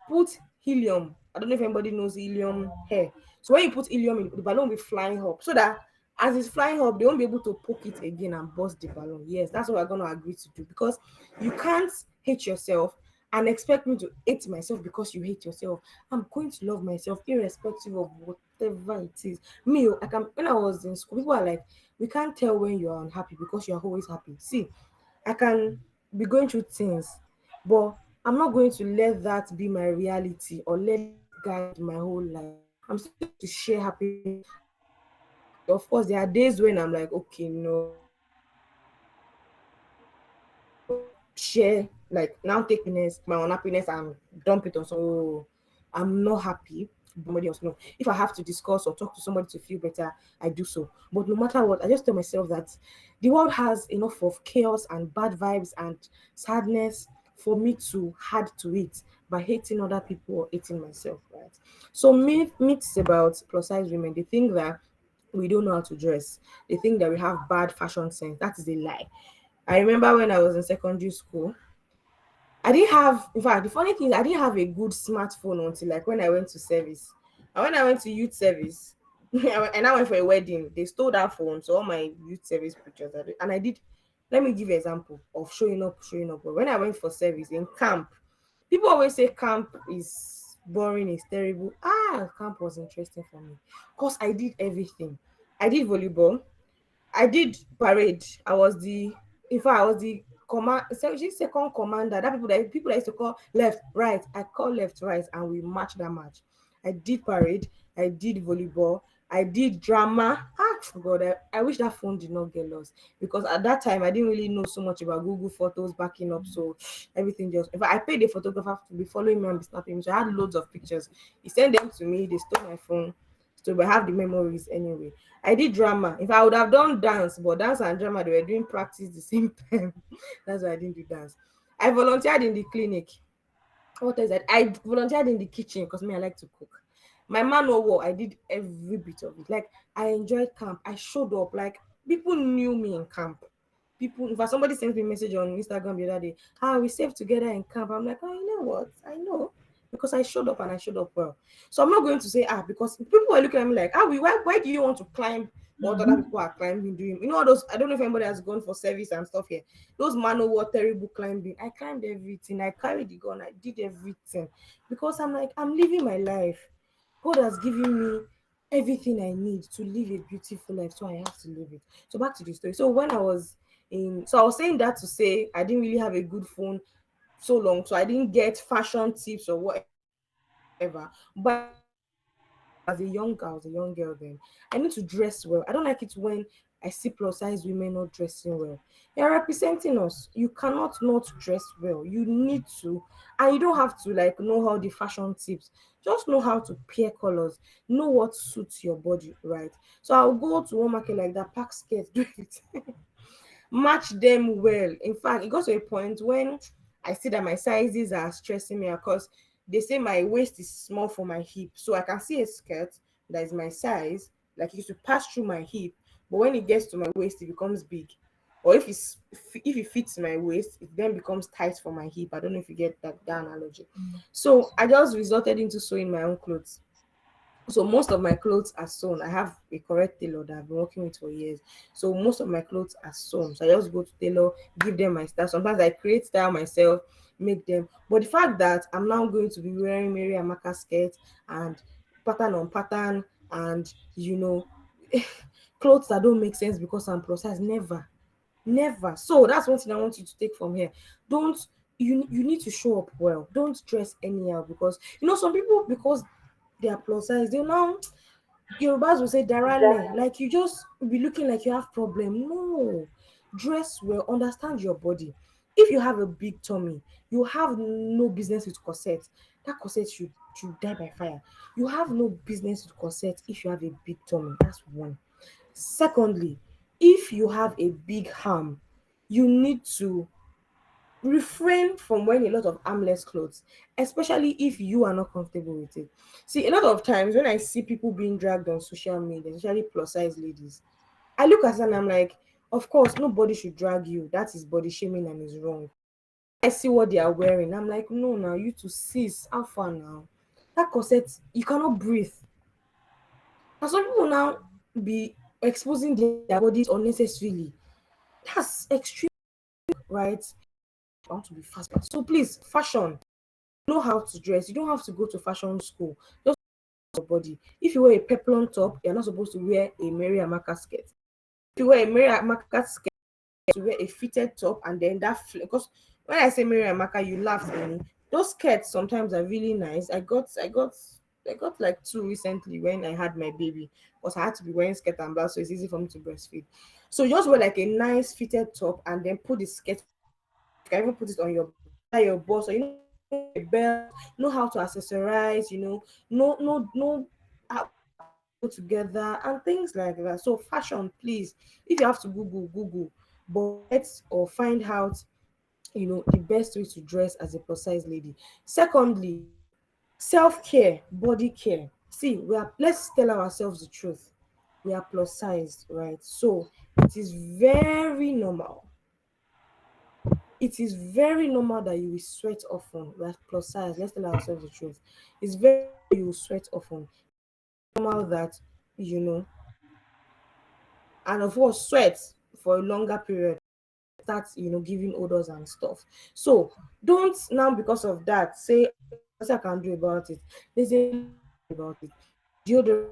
Put helium. I don't know if anybody knows helium hair. So when you put helium in, the balloon will be flying up so that as it's flying up, they won't be able to poke it again and burst the balloon. Yes, that's what we're gonna agree to do because you can't hate yourself and expect me to hate myself because you hate yourself. I'm going to love myself irrespective of whatever it is. Me, I can when I was in school, people are like, we can't tell when you are unhappy because you're always happy. See, I can be going through things, but I'm not going to let that be my reality or let it guide my whole life. I'm still going to share happiness as much as I can. Of course, there are days when I'm like, okay, no, I cannot share, like now take happiness, my own happiness and dump it on someone. Oh, I'm not happy. Somebody else. No. If I have to discuss or talk to somebody to feel better, I do so. But no matter what, I just tell myself that the world has enough of chaos and bad vibes and sadness for me to add to it by hating other people or hating myself, right? So myths about plus size women, they think that we don't know how to dress. They think that we have bad fashion sense. That is a lie. I remember when I was in secondary school, I didn't have, in fact, the funny thing is, I didn't have a good smartphone until like when I went to service. And when I went to youth service, and I went for a wedding, they stole that phone. So all my youth service pictures, and I did. Let me give you an example of showing up. But when I went for service in camp, people always say camp is boring, is terrible. Ah, camp was interesting for me because I did everything. I did volleyball. I did parade. I was the in fact I was the command second commander. That people that used to call left, right. I call left, right, and we match that match. I did parade, I did volleyball, I did drama. Ah God, I wish that phone did not get lost because at that time I didn't really know so much about Google Photos backing up. So everything just in fact I paid a photographer to be following me and be snapping me. So I had loads of pictures. He sent them to me, they stole my phone. So I have the memories anyway. I did drama. If I would have done dance, but dance and drama they were doing practice the same time. That's why I didn't do dance. I volunteered in the clinic. What is that? I volunteered in the kitchen because me I like to cook. My man no war. I did every bit of it. Like I enjoyed camp. I showed up. Like people knew me in camp. People, in fact, somebody sent me a message on Instagram the other day. Ah, we saved together in camp. I'm like, oh, you know what? I know because I showed up and I showed up well. So I'm not going to say because people are looking at me like why do you want to climb what other people are climbing doing? You know all those I don't know if anybody has gone for service and stuff here. Those man o' war terrible climbing. I climbed everything. I carried the gun. I did everything because I'm like I'm living my life. God has given me everything I need to live a beautiful life, so I have to live it. So back to the story. So when I was so I was saying that to say I didn't really have a good phone so long, so I didn't get fashion tips or whatever. But I knew that as a young girl then, I need to dress well. I don't like it when I see plus size women not dressing well. They're representing us. You cannot not dress well. You need to, and you don't have to like know how the fashion tips. Just know how to pair colors. Know what suits your body, right? So I'll go to one market like that, pack skirt, do it. Match them well. In fact, it got to a point when I see that my sizes are stressing me because they say my waist is small for my hip. So I can see a skirt that is my size, like it used to pass through my hip, but when it gets to my waist, it becomes big. Or if it fits my waist, it then becomes tight for my hip. I don't know if you get that analogy. So I just resorted into sewing my own clothes. So most of my clothes are sewn. I have a correct tailor that I've been working with for years. So most of my clothes are sewn. So I just go to tailor, give them my style. Sometimes I create style myself, make them. But the fact that I'm now going to be wearing Mary Amaka skirt and pattern on pattern and clothes that don't make sense because I'm plus size, never. Never. So that's one thing I want you to take from here. Don't you need to show up well. Don't dress anyhow because some people because they are plus size, they now Yorubas will say darale, Exactly. like you just be looking like you have problem. No, dress well, understand your body. If you have a big tummy, you have no business with corset. That corset should die by fire. You have no business with corset if you have a big tummy. That's one. Secondly, if you have a big arm, you need to refrain from wearing a lot of armless clothes, especially if you are not comfortable with it. See, a lot of times when I see people being dragged on social media, especially plus size ladies, I look at it and I'm like, of course, nobody should drag you. That is body shaming and is wrong. I see what they are wearing. I'm like, no, now you to sis, how far now? That corset, you cannot breathe. And some people now be exposing their bodies unnecessarily. That's extreme, right? I want to be fast. So please, fashion, know how to dress. You don't have to go to fashion school. Just your body. If you wear a peplum top, you're not supposed to wear a Mary Amaka skirt. If you wear a Mary Amaka skirt, to wear a fitted top and then because when I say Mary Amaka, you laugh at me. Those skirts sometimes are really nice. I got like two recently when I had my baby because I had to be wearing skirt and blouse, so it's easy for me to breastfeed. So just wear like a nice fitted top and then put the skirt. You can even put it on your boss, or know a belt, know how to accessorize, know how things go together and things like that. So fashion, please, if you have to Google, but get or find out, the best way to dress as a plus size lady. Secondly, self-care, body care. See, let's tell ourselves the truth. We are plus size, right? So it is very normal. It is very normal that you will sweat often. We are plus size. Let's tell ourselves the truth. It's very normal you will sweat often. Normal that you know, and of course, sweat for a longer period start giving odors and stuff. So don't now because of that say, "There's nothing I can do about it." There's a lot you can do about it. Deodorant,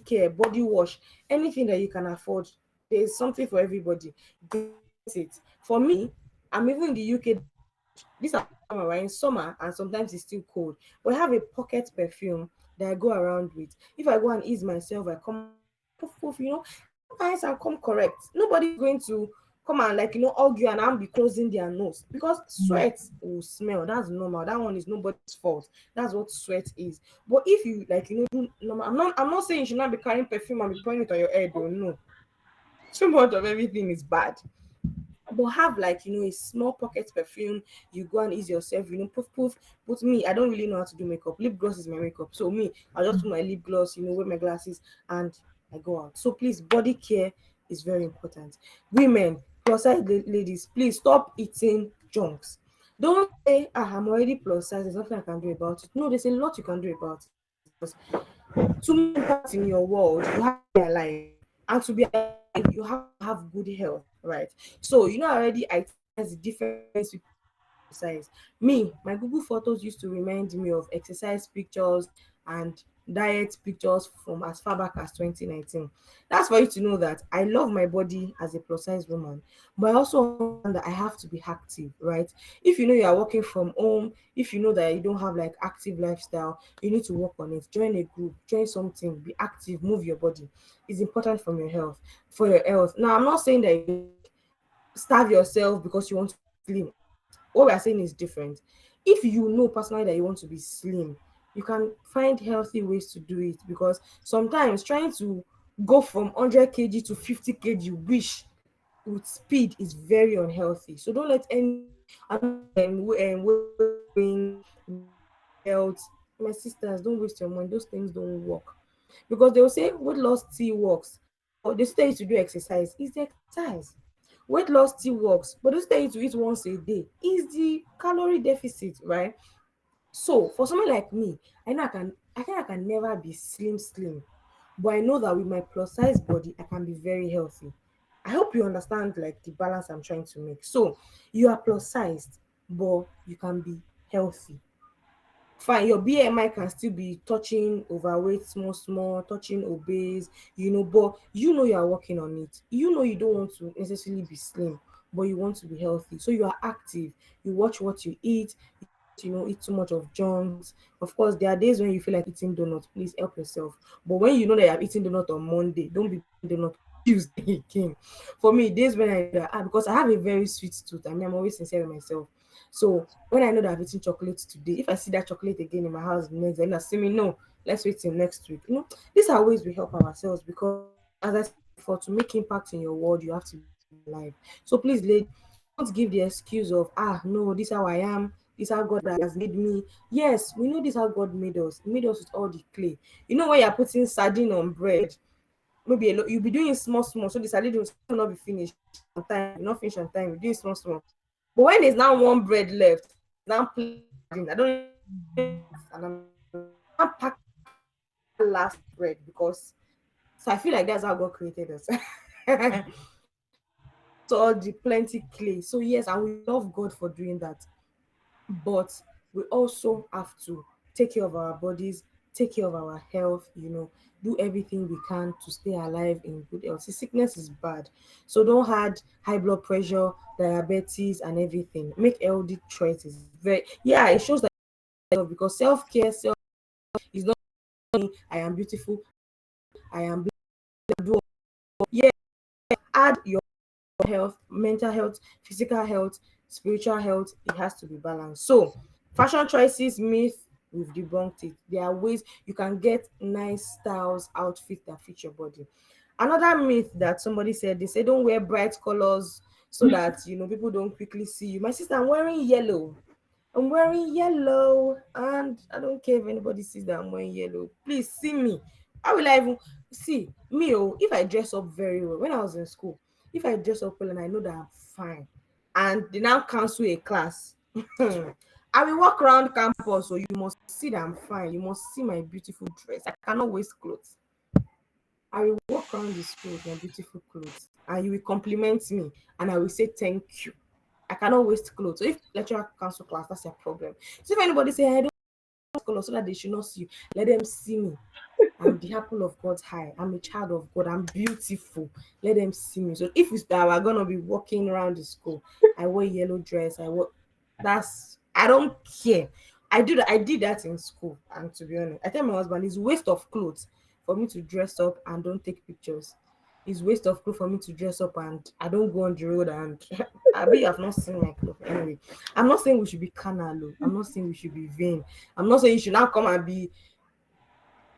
care, body wash, anything that you can afford. There's something for everybody. Get it. For me, I'm even in the UK. This are summer, right? In summer, and sometimes it's still cold. But I have a pocket perfume that I go around with. If I go and ease myself, I come out, poof, poof, nice and come correct. Nobody's going to come and argue and I'm be closing their nose because sweat will smell. That's normal. That one is nobody's fault. That's what sweat is. But if you do normal, I'm not saying you should not be carrying perfume and be pouring it on your head. Though no, too much of everything is bad, but have a small pocket perfume. You go and ease yourself, poof poof. But me, I don't really know how to do makeup. Lip gloss is my makeup, so me, I just put my lip gloss, wear my glasses, and I go out. So please, body care is very important. Women, plus size ladies, please stop eating junks. Don't say, I'm already plus size, there's nothing I can do about it. No, there's a lot you can do about it, because to make impact in your world, you have to be alive. And to be alive, you have to have good health, right? So, already itemize the different ways people exercise. Me, my Google Photos used to remind me of exercise pictures and diet pictures from as far back as 2019. That's for you to know that I love my body as a plus size woman, but I also understand that I have to be active, right? If you know you are working from home, if you know that you don't have like active lifestyle, you need to work on it. Join a group, join something, be active, move your body. It's important for your health. Now, I'm not saying that you like starve yourself because you want to be slim. What we are saying is different. If you know personally that you want to be slim, you can find healthy ways to do it, because sometimes trying to go from 100 kg to 50 kg wish with speed is very unhealthy. So don't let any weight gain, weight belt. My sisters, don't waste your money. Those things don't work, because they will say weight loss tea works, but they tell you to do exercise. Is the exercise. Weight loss still works, but they tell you to eat once a day. Is the calorie deficit, right? So for someone like me, I think I can never be slim, but I know that with my plus size body, I can be very healthy. I hope you understand like the balance I'm trying to make. So you are plus sized, but you can be healthy. Fine, your BMI can still be touching overweight, small, touching obese, but you are working on it. You don't want to necessarily be slim, but you want to be healthy. So you are active, you watch what you eat, eat too much of junks. Of course, there are days when you feel like eating donuts, please help yourself. But when you know that you're eating donut on Monday, don't be eating donut on Tuesday again. For me, days when I know that, because I have a very sweet tooth, I mean, I'm always sincere with myself. So when I know that I've eaten chocolate today, if I see that chocolate again in my house the next day, and I see me, no, let's wait till next week. These are ways we help ourselves, because, as I said before, to make impact in your world, you have to be alive. So please, ladies, don't give the excuse of, no, this how I am, this how God has made me. Yes, we know this how God made us. He made us with all the clay. You know when you're putting sardine on bread, maybe you'll be doing small small, so the sardine will not be finished on time, you'll not finish on time, you're doing small small. But when there's now one bread left, there's now plenty of sardine. I don't know and I'm not pack that last bread because so I feel like that's how God created us. So put all the plenty clay. So yes, and we love God for doing that. But we also have to take care of our bodies, take care of our health, do everything we can to stay alive in good health. See, sickness is bad. So don't add high blood pressure, diabetes, and everything. Make healthy choices. Very yeah, it shows that because self-care self is not I am beautiful, I am blessed, yeah, add your health, mental health, physical health, spiritual health, it has to be balanced. So, fashion choices, myth, we've debunked it. There are ways you can get nice styles, outfits that fit your body. Another myth that somebody said, they say don't wear bright colors so that people don't quickly see you. My sister, I'm wearing yellow. I'm wearing yellow, and I don't care if anybody sees that I'm wearing yellow. Please see me. How will I even see me? Oh, if I dress up very well when I was in school, if I dress up well and I know that I'm fine, and they now cancel a class, I will walk around campus. So you must see that I'm fine. You must see my beautiful dress. I cannot waste clothes. I will walk around the school with my beautiful clothes, and you will compliment me, and I will say thank you. I cannot waste clothes. So if lecturer cancel class, that's their problem. So if anybody say I don't color so that they should not see you, let them see me. I'm the apple of God's eye. I'm a child of God. I'm beautiful. Let them see me. So if we are gonna be walking around the school, I wear yellow dress. I don't care. I do that. I did that in school. And to be honest, I tell my husband it's waste of clothes for me to dress up and don't take pictures. It's waste of clothes for me to dress up and I don't go on the road and I bet you have not seen my clothes. Anyway, I'm not saying we should be carnal. Oh. I'm not saying we should be vain. I'm not saying you should now come and be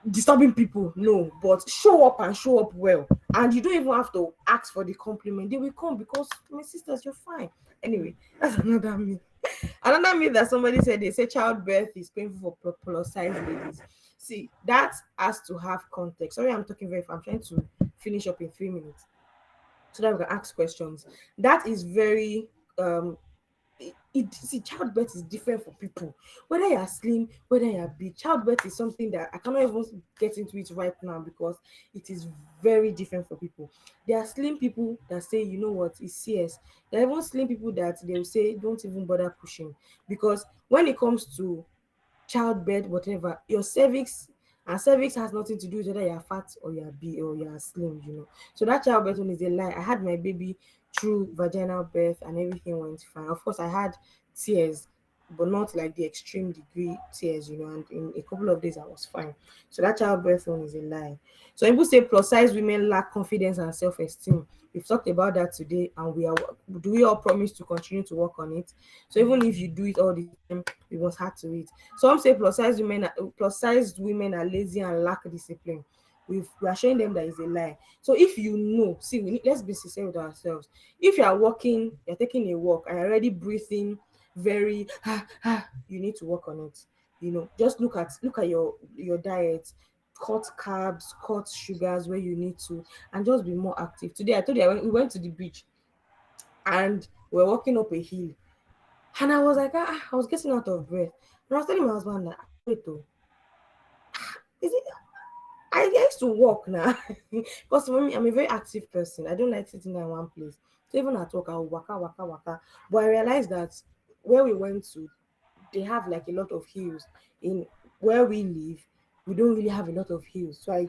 disturbing people, no, but show up and show up well, and you don't even have to ask for the compliment. They will come because my sisters, you're fine. Anyway, that's another myth. Another myth that somebody said, they say childbirth is painful for plus size ladies. See, that has to have context. Sorry, I'm talking very fast. I'm trying to finish up in 3 minutes so that we can ask questions. That is very see, childbirth is different for people, whether you're slim, whether you're big. Childbirth is something that I cannot even get into it right now because it is very different for people. There are slim people that say, you know what, it's CS. There are even slim people that they'll say don't even bother pushing, because when it comes to childbirth, whatever, your cervix, and cervix has nothing to do with whether you're fat or you're big or you're slim. So that childbirth one is a lie. I had my baby through vaginal birth and everything went fine. Of course, I had tears, but not like the extreme degree tears, and in a couple of days I was fine. So that childbirth one is a lie. So people say plus size women lack confidence and self-esteem. We've talked about that today, and do we all promise to continue to work on it? So even if you do it all the time, we must have to it. Some say plus size women are lazy and lack discipline. We are showing them that is a lie. So if you know, see, let's be sincere with ourselves. If you are walking, you're taking a walk, and you're already breathing very, you need to work on it. Just look at your diet, cut carbs, cut sugars where you need to, and just be more active. Today, I told you we went to the beach and we're walking up a hill, and I was like, I was getting out of breath. And I was telling my husband that, wait, though, is it? I used to walk now because for me, I'm a very active person. I don't like sitting down in one place. So even at work, I'll waka, waka, waka. But I realized that where we went to, they have like a lot of hills. In where we live, we don't really have a lot of hills. So I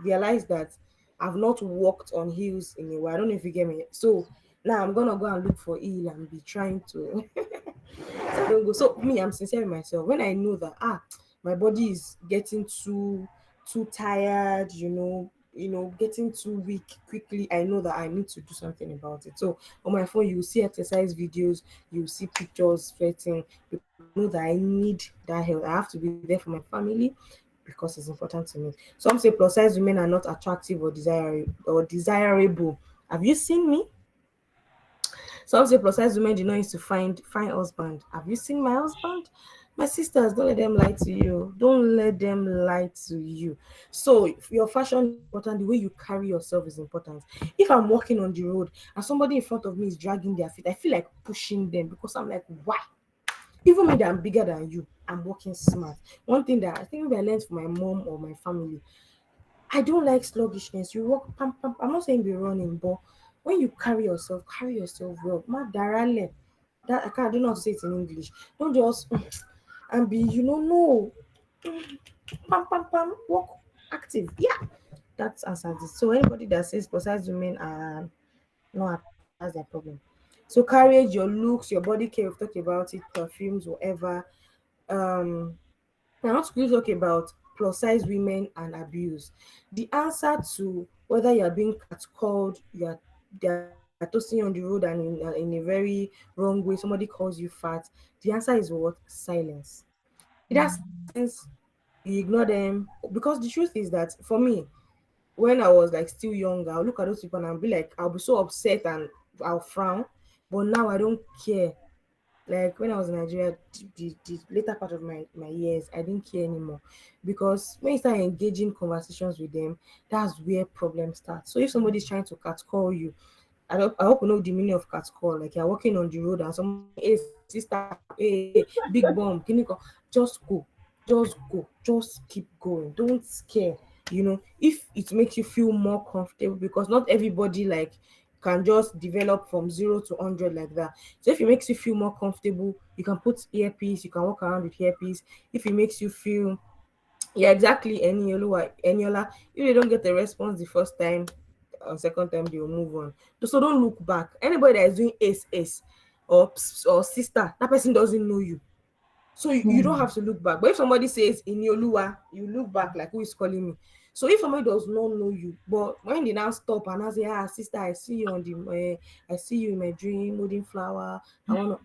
realized that I've not walked on hills in a while. I don't know if you get me. So now I'm gonna go and look for hill and be trying to so I don't go. So me, I'm sincere with myself. When I know that my body is getting too tired, getting too weak quickly, I know that I need to do something about it. So on my phone, you will see exercise videos, you will see pictures, sweating, because I know that I need that help. I have to be there for my family because it's important to me. Some say plus size women are not attractive or desirable. Have you seen me? Some say plus size women do not need to find husband. Have you seen my husband? My sisters, don't let them lie to you. Don't let them lie to you. So your fashion is important. The way you carry yourself is important. If I'm walking on the road and somebody in front of me is dragging their feet, I feel like pushing them because I'm like, why? Even me that I'm bigger than you, I'm walking smart. One thing that I think maybe I learned from my mom or my family, I don't like sluggishness. You walk pam pam. I'm not saying be running, but when you carry yourself well. Ma darale. That I don't know how to say it in English. Don't just and be, no. Pam pam pam. Walk active. Yeah. That's answers it. So anybody that says plus size women are not attractive, that's their problem. So carriage, your looks, your body care, we've talked about it, perfumes, whatever. Um I want to quickly talk about plus size women and abuse. The answer to whether you are being catcalled, they're tossing you on the road and in a very wrong way, somebody calls you fat. The answer is what? Silence. Either silence, you ignore them. Because the truth is that for me, when I was like still younger, I'll look at those people and I'll be like, I'll be so upset and I'll frown. But now I don't care. Like when I was in Nigeria, the later part of my years, I didn't care anymore because when you start engaging conversations with them, that's where problems start. So if somebody's trying to catcall you, I hope you know the meaning of catcall. Like you're walking on the road and someone saying, "Hey sister, hey big bomb, can you go?" Just go, just keep going. Don't scare. If it makes you feel more comfortable, because not everybody like can just develop from 0 to 100 like that. So if it makes you feel more comfortable, you can put earpiece, you can walk around with earpiece. If it makes you feel, yeah, exactly, Eniola. If they don't get a response the first time, on second time they will move on. So don't look back. Anybody that is doing ace or sister, that person doesn't know you. So you don't have to look back. But if somebody says Inioluwa, you look back like, who is calling me? So if somebody does not know you, but when they now stop and I say, sister, I see you I see you in my dream holding flower. I wanna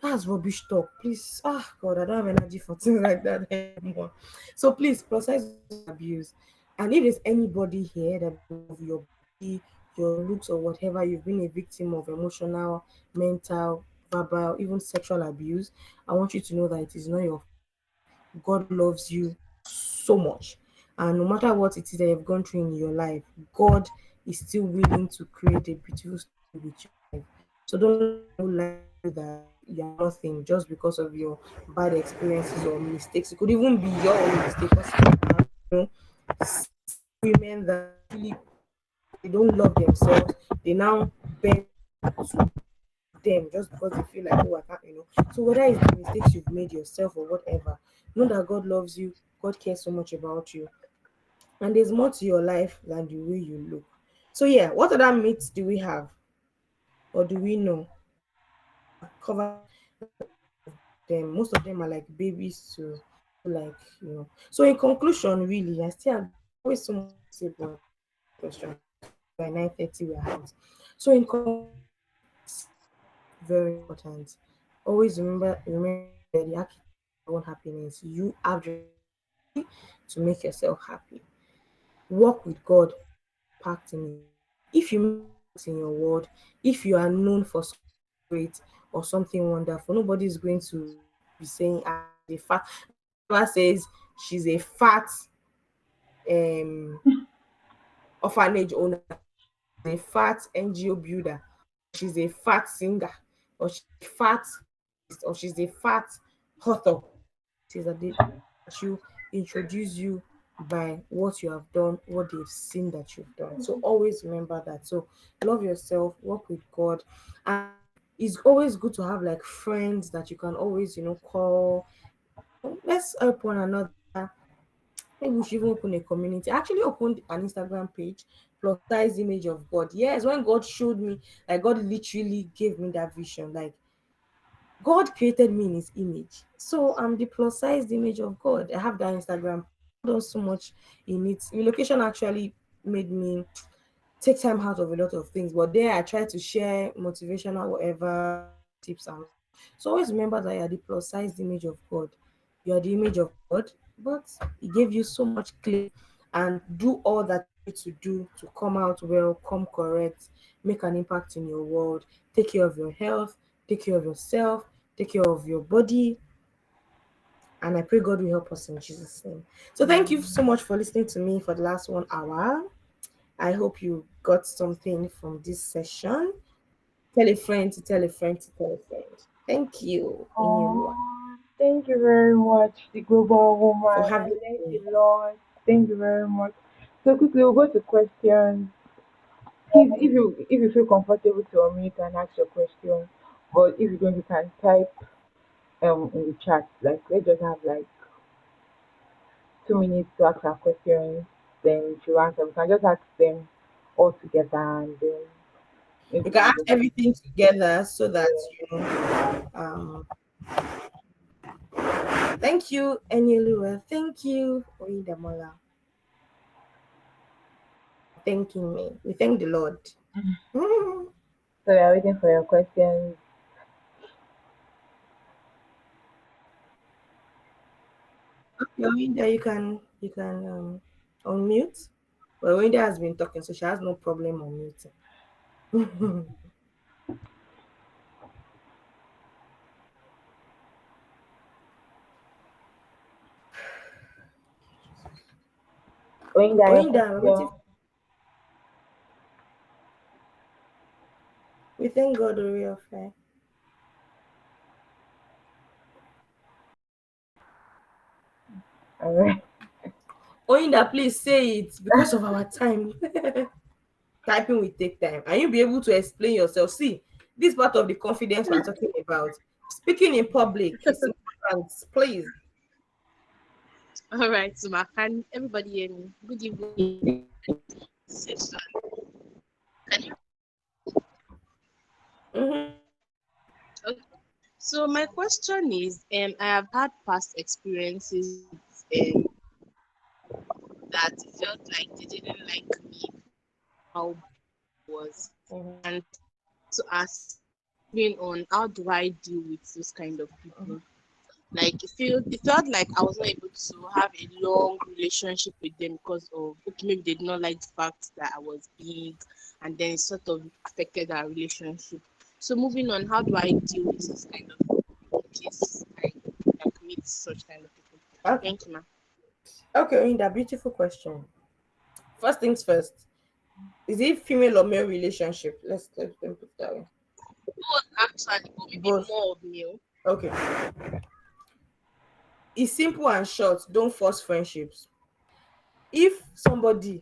That's rubbish talk. Please, God, I don't have energy for things like that anymore. So please, plus size women don't abuse. And if there's anybody here that because of your body, your looks or whatever, you've been a victim of emotional, mental, verbal, even sexual abuse, I want you to know that it is not your fault. God loves you so much. And no matter what it is that you've gone through in your life, God is still willing to create a beautiful story with your life. So don't let people lie to you that you're nothing just because of your bad experiences or mistakes. It could even be your own mistake. Because see women that actually they don't love themselves, they now beg to them just because they feel like, oh, I can't. So whether it's the mistakes you've made yourself or whatever, know that God loves you. God cares so much about you, and there's more to your life than the way you look. So yeah, what other myths do we have or do we know? I think we've covered like a lot of them. Most of them are like babies to like. So in conclusion, really, there's always so much to say, but I have one question. Maybe by 9:30 we're out. So in conclusion, self-love, very important. Always remember that you're the architect of your own happiness. You have the responsibility to make yourself happy. Walk with God, always packed in His word. If you make impact in your word, if you are known for something great or something wonderful, nobody is going to be saying, she's a fat. Nobody ever says she's a fat um orphanage owner, or she's a fat NGO builder, or she's a fat singer, or she's a fat artist, or she's a fat author. All it is that they look at you, introduce you by what you have done, what they've seen that you've done. So always remember that. So love yourself, work with God, and it's always good to have like friends that you can always, call. Let's help one another. Maybe we should even open a community. I actually opened an Instagram page, plus size image of God. Yes, when God showed me, like God literally gave me that vision. Like God created me in his image. So I'm the plus sized image of God. I have that Instagram page. God does so much in it. Relocation actually made me take time out of a lot of things. But there I try to share motivational whatever, tips and all. So always remember that you are the plus sized image of God. You are the image of God, but He gave you so much claim and do all that you to do to come out well, come correct, make an impact in your world, take care of your health, take care of yourself, take care of your body, and I pray God will help us in Jesus' name. So thank you so much for listening to me for the last 1 hour. I hope you got something from this session. Tell a friend to tell a friend to tell a friend. Thank you, Inilua, Thank you very much, the global for woman. I having learned me. a lot. Thank you very much. So quickly, we'll go to questions. Please, if you feel comfortable to unmute and ask your question, but if you don't, you can type in the chat. Like let's just have like 2 minutes to ask our questions. Then if you answer, we can just ask them all together and then maybe We can we ask go from everything together so that there. thank you, Enilua. Thank you, Oidamola, thanking me. We thank the Lord. Okay, So we are waiting for your questions. Oinda, you can unmute. Well, Oinda has been talking, so she has no problem unmuting. Going down your Oinda, we're question. waiting. We thank God, Ori Fair. All right. Oinda, please say it because of our time. Typing will take time, and you'll be able to explain yourself. See, this part of the confidence we're talking about. Speaking in public is important. Please. All right, so can everybody hear me? Good evening, session. Can you? Mhm. Okay. So my question is, I have had past experiences that felt like they didn't like me how I was, Mhm. and to ask, moving on, how do I deal with those kind of people? Like it felt like I was not able to have a long relationship with them because of okay, maybe they did not like the fact that I was big, and then it sort of affected our relationship. So moving on, how do I deal with this kind of people in case I like meet such kind of people? Okay, Thank you, ma. okay, Oinda, beautiful question. First things first. Is it female or male relationship? Let me put it that way. Both actually, but maybe Both. more of male. Okay. It's simple and short. Don't force friendships. If somebody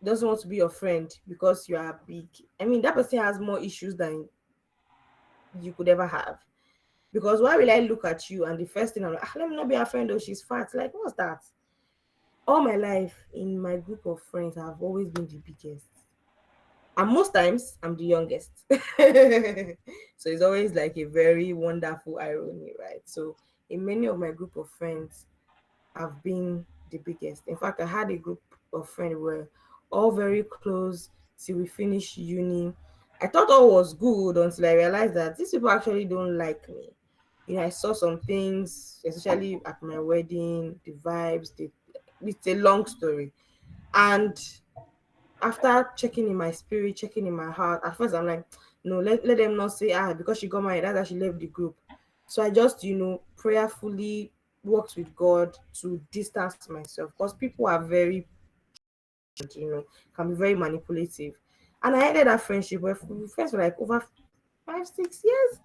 doesn't want to be your friend because you are big, I mean that person has more issues than you could ever have. Because why will I look at you and the first thing I'm like, let me not be a friend, though she's fat. Like, what's that? All my life in my group of friends, I've always been the biggest. And most times I'm the youngest. So it's always like a very wonderful irony, right? So in many of my group of friends, I've been the biggest. In fact, I had a group of friends were all very close till we finished uni. I thought all was good until I realized that these people actually don't like me. I saw some things, especially at my wedding, the vibes, it's a long story. And after checking in my spirit, checking in my heart, at first I'm like, no, let them not say, because she got married, that's why she left the group. So I just, prayerfully worked with God to distance myself because people are very, can be very manipulative. And I ended that friendship where we were friends for like over 5, 6 years.